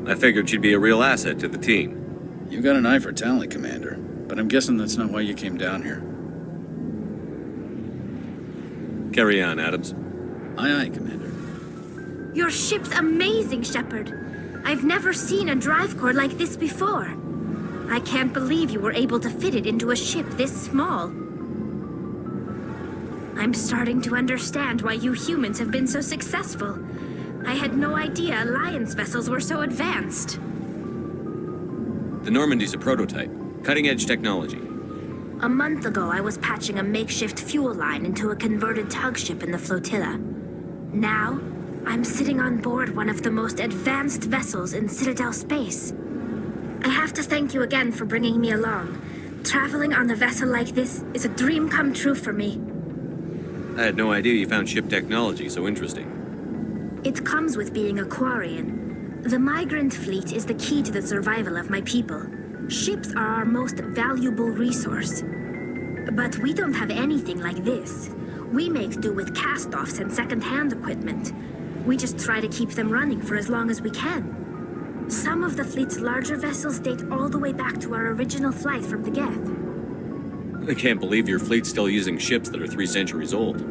I figured she'd be a real asset to the team. You got an eye for talent, Commander, but I'm guessing that's not why you came down here. Carry on, Adams. Aye, aye, Commander. Your ship's amazing, Shepard. I've never seen a drive core like this before. I can't believe you were able to fit it into a ship this small. I'm starting to understand why you humans have been so successful. I had no idea Alliance vessels were so advanced. The Normandy's a prototype. Cutting-edge technology. A month ago, I was patching a makeshift fuel line into a converted tug ship in the flotilla. Now, I'm sitting on board one of the most advanced vessels in Citadel space. I have to thank you again for bringing me along. Traveling on a vessel like this is a dream come true for me. I had no idea you found ship technology so interesting. It comes with being a Quarian. The migrant fleet is the key to the survival of my people. Ships are our most valuable resource. But we don't have anything like this. We make do with cast-offs and second-hand equipment. We just try to keep them running for as long as we can. Some of the fleet's larger vessels date all the way back to our original flight from the Geth. I can't believe your fleet's still using ships that are 3 centuries old.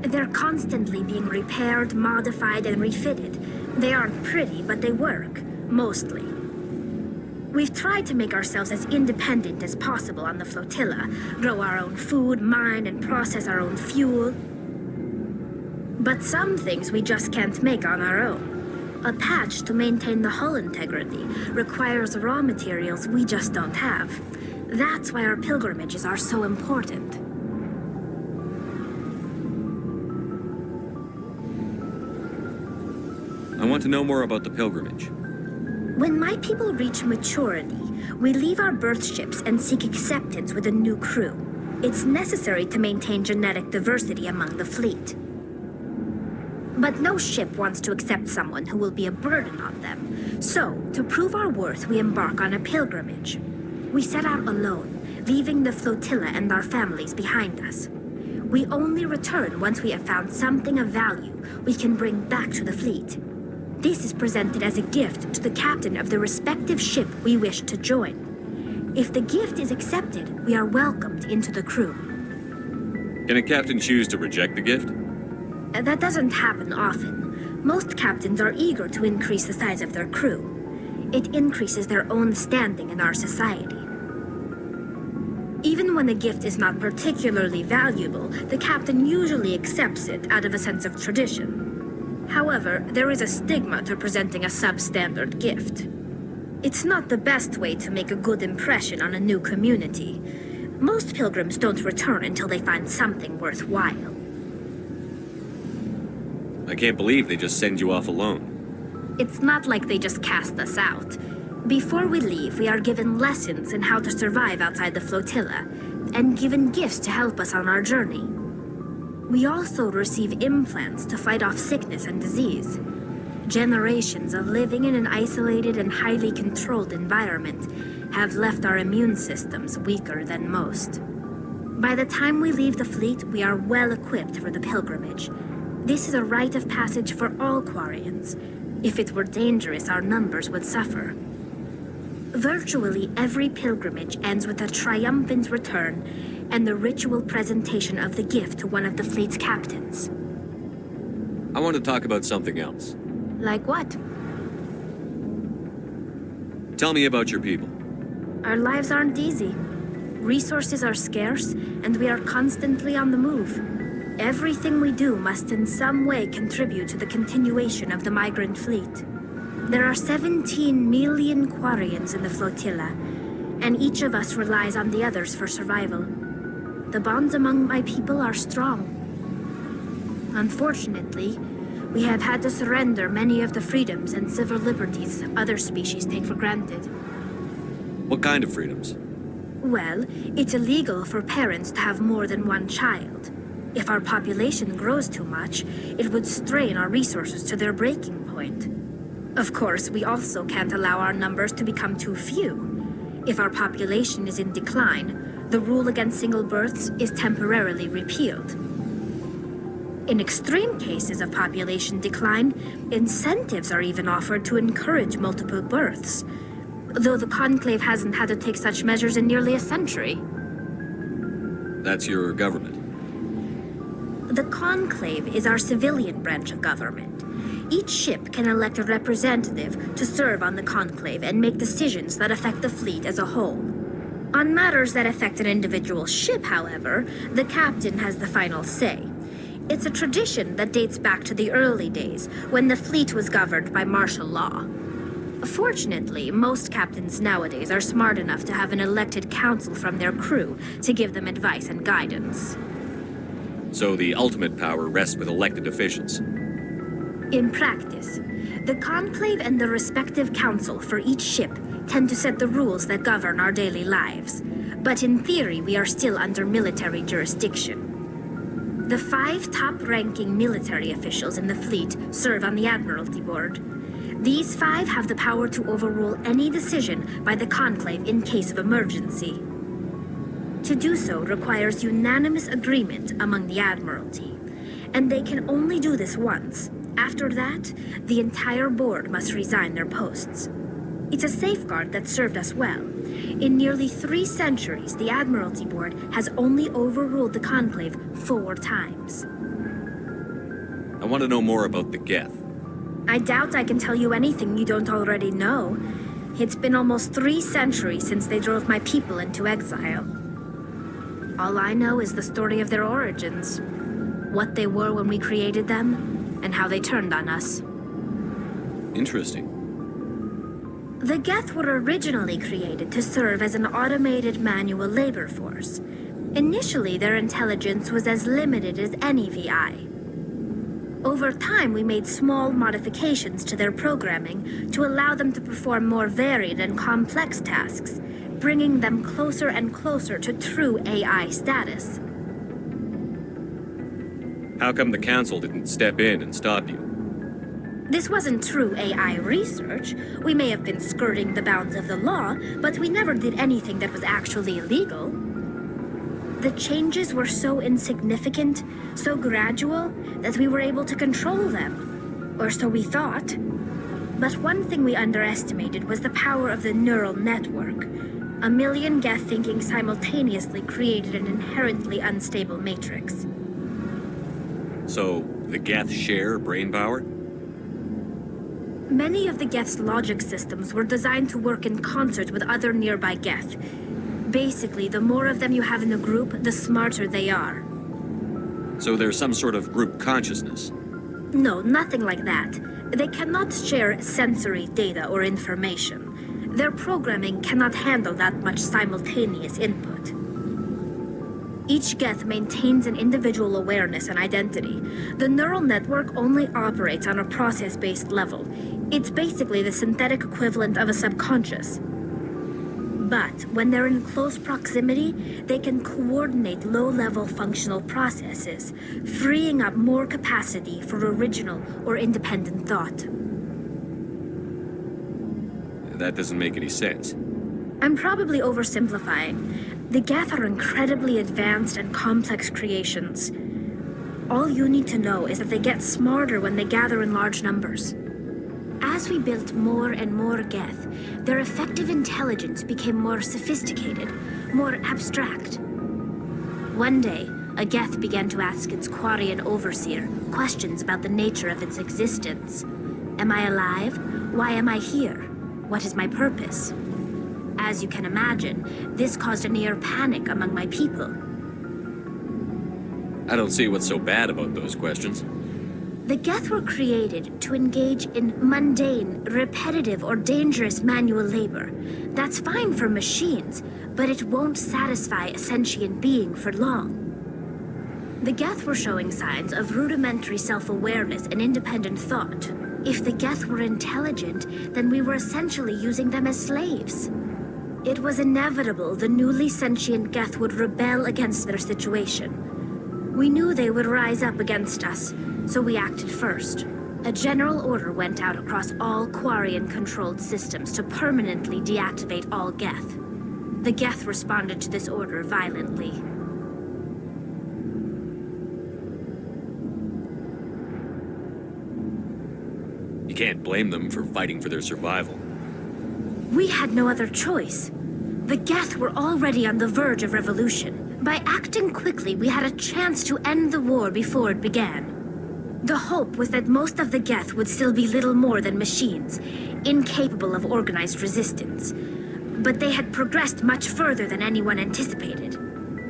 They're constantly being repaired, modified, and refitted. They aren't pretty, but they work. Mostly. We've tried to make ourselves as independent as possible on the flotilla, grow our own food, mine and process our own fuel. But some things we just can't make on our own. A patch to maintain the hull integrity requires raw materials we just don't have. That's why our pilgrimages are so important. I want to know more about the pilgrimage. When my people reach maturity, we leave our birth ships and seek acceptance with a new crew. It's necessary to maintain genetic diversity among the fleet. But no ship wants to accept someone who will be a burden on them. So, to prove our worth, we embark on a pilgrimage. We set out alone, leaving the flotilla and our families behind us. We only return once we have found something of value we can bring back to the fleet. This is presented as a gift to the captain of the respective ship we wish to join. If the gift is accepted, we are welcomed into the crew. Can a captain choose to reject the gift? That doesn't happen often. Most captains are eager to increase the size of their crew. It increases their own standing in our society. Even when a gift is not particularly valuable, the captain usually accepts it out of a sense of tradition. However, there is a stigma to presenting a substandard gift. It's not the best way to make a good impression on a new community. Most pilgrims don't return until they find something worthwhile. I can't believe they just send you off alone. It's not like they just cast us out. Before we leave, we are given lessons in how to survive outside the flotilla, and given gifts to help us on our journey. We also receive implants to fight off sickness and disease. Generations of living in an isolated and highly controlled environment have left our immune systems weaker than most. By the time we leave the fleet, we are well equipped for the pilgrimage. This is a rite of passage for all Quarians. If it were dangerous, our numbers would suffer. Virtually every pilgrimage ends with a triumphant return and the ritual presentation of the gift to one of the fleet's captains. I want to talk about something else. Like what? Tell me about your people. Our lives aren't easy. Resources are scarce, and we are constantly on the move. Everything we do must in some way contribute to the continuation of the migrant fleet. There are 17 million Quarians in the flotilla, and each of us relies on the others for survival. The bonds among my people are strong. Unfortunately, we have had to surrender many of the freedoms and civil liberties other species take for granted. What kind of freedoms? Well, it's illegal for parents to have more than one child. If our population grows too much, it would strain our resources to their breaking point. Of course, we also can't allow our numbers to become too few. If our population is in decline, the rule against single births is temporarily repealed. In extreme cases of population decline, incentives are even offered to encourage multiple births, though the Conclave hasn't had to take such measures in nearly a century. That's your government. The Conclave is our civilian branch of government. Each ship can elect a representative to serve on the Conclave and make decisions that affect the fleet as a whole. On matters that affect an individual ship, however, the captain has the final say. It's a tradition that dates back to the early days, when the fleet was governed by martial law. Fortunately, most captains nowadays are smart enough to have an elected council from their crew to give them advice and guidance. So the ultimate power rests with elected officials. In practice, the Conclave and the respective council for each ship tend to set the rules that govern our daily lives. But in theory, we are still under military jurisdiction. The 5 top-ranking military officials in the fleet serve on the Admiralty Board. These 5 have the power to overrule any decision by the Conclave in case of emergency. To do so requires unanimous agreement among the Admiralty, and they can only do this once. After that, the entire board must resign their posts. It's a safeguard that served us well. In nearly 3 centuries, the Admiralty Board has only overruled the Conclave 4 times. I want to know more about the Geth. I doubt I can tell you anything you don't already know. It's been almost 3 centuries since they drove my people into exile. All I know is the story of their origins, what they were when we created them, and how they turned on us. Interesting. The Geth were originally created to serve as an automated manual labor force. Initially, their intelligence was as limited as any VI. Over time, we made small modifications to their programming to allow them to perform more varied and complex tasks, bringing them closer and closer to true AI status. How come the Council didn't step in and stop you? This wasn't true AI research. We may have been skirting the bounds of the law, but we never did anything that was actually illegal. The changes were so insignificant, so gradual, that we were able to control them. Or so we thought. But one thing we underestimated was the power of the neural network. 1 million Geth thinking simultaneously created an inherently unstable matrix. So, the Geth share brain power? Many of the Geth's logic systems were designed to work in concert with other nearby Geth. Basically, the more of them you have in the group, the smarter they are. So there's some sort of group consciousness? No, nothing like that. They cannot share sensory data or information. Their programming cannot handle that much simultaneous input. Each Geth maintains an individual awareness and identity. The neural network only operates on a process-based level. It's basically the synthetic equivalent of a subconscious. But when they're in close proximity, they can coordinate low-level functional processes, freeing up more capacity for original or independent thought. That doesn't make any sense. I'm probably oversimplifying. The Geth are incredibly advanced and complex creations. All you need to know is that they get smarter when they gather in large numbers. As we built more and more Geth, their effective intelligence became more sophisticated, more abstract. One day, a Geth began to ask its Quarian overseer questions about the nature of its existence. Am I alive? Why am I here? What is my purpose? As you can imagine, this caused a near panic among my people. I don't see what's so bad about those questions. The Geth were created to engage in mundane, repetitive, or dangerous manual labor. That's fine for machines, but it won't satisfy a sentient being for long. The Geth were showing signs of rudimentary self-awareness and independent thought. If the Geth were intelligent, then we were essentially using them as slaves. It was inevitable the newly sentient Geth would rebel against their situation. We knew they would rise up against us, so we acted first. A general order went out across all Quarian-controlled systems to permanently deactivate all Geth. The Geth responded to this order violently. You can't blame them for fighting for their survival. We had no other choice. The Geth were already on the verge of revolution. By acting quickly, we had a chance to end the war before it began. The hope was that most of the Geth would still be little more than machines, incapable of organized resistance. But they had progressed much further than anyone anticipated.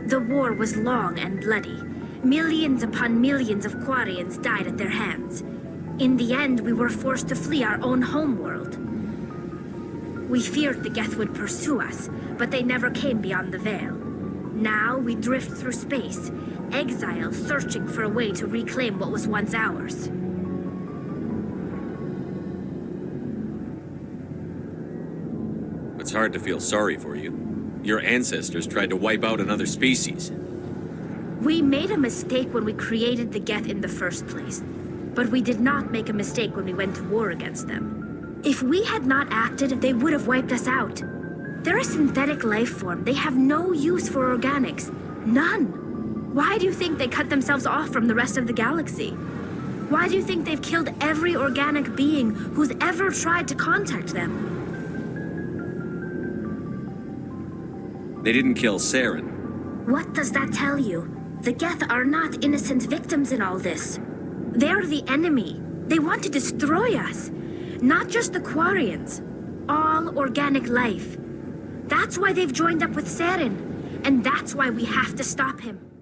The war was long and bloody. Millions upon millions of Quarians died at their hands. In the end, we were forced to flee our own homeworld. We feared the Geth would pursue us, but they never came beyond the Veil. Now we drift through space, exile searching for a way to reclaim what was once ours. It's hard to feel sorry for you. Your ancestors tried to wipe out another species. We made a mistake when we created the Geth in the first place, but we did not make a mistake when we went to war against them. If we had not acted, they would have wiped us out. They're a synthetic life form. They have no use for organics. None. Why do you think they cut themselves off from the rest of the galaxy? Why do you think they've killed every organic being who's ever tried to contact them? They didn't kill Saren. What does that tell you? The Geth are not innocent victims in all this. They're the enemy. They want to destroy us. Not just the Quarians. all organic life. That's why they've joined up with Saren, and that's why we have to stop him.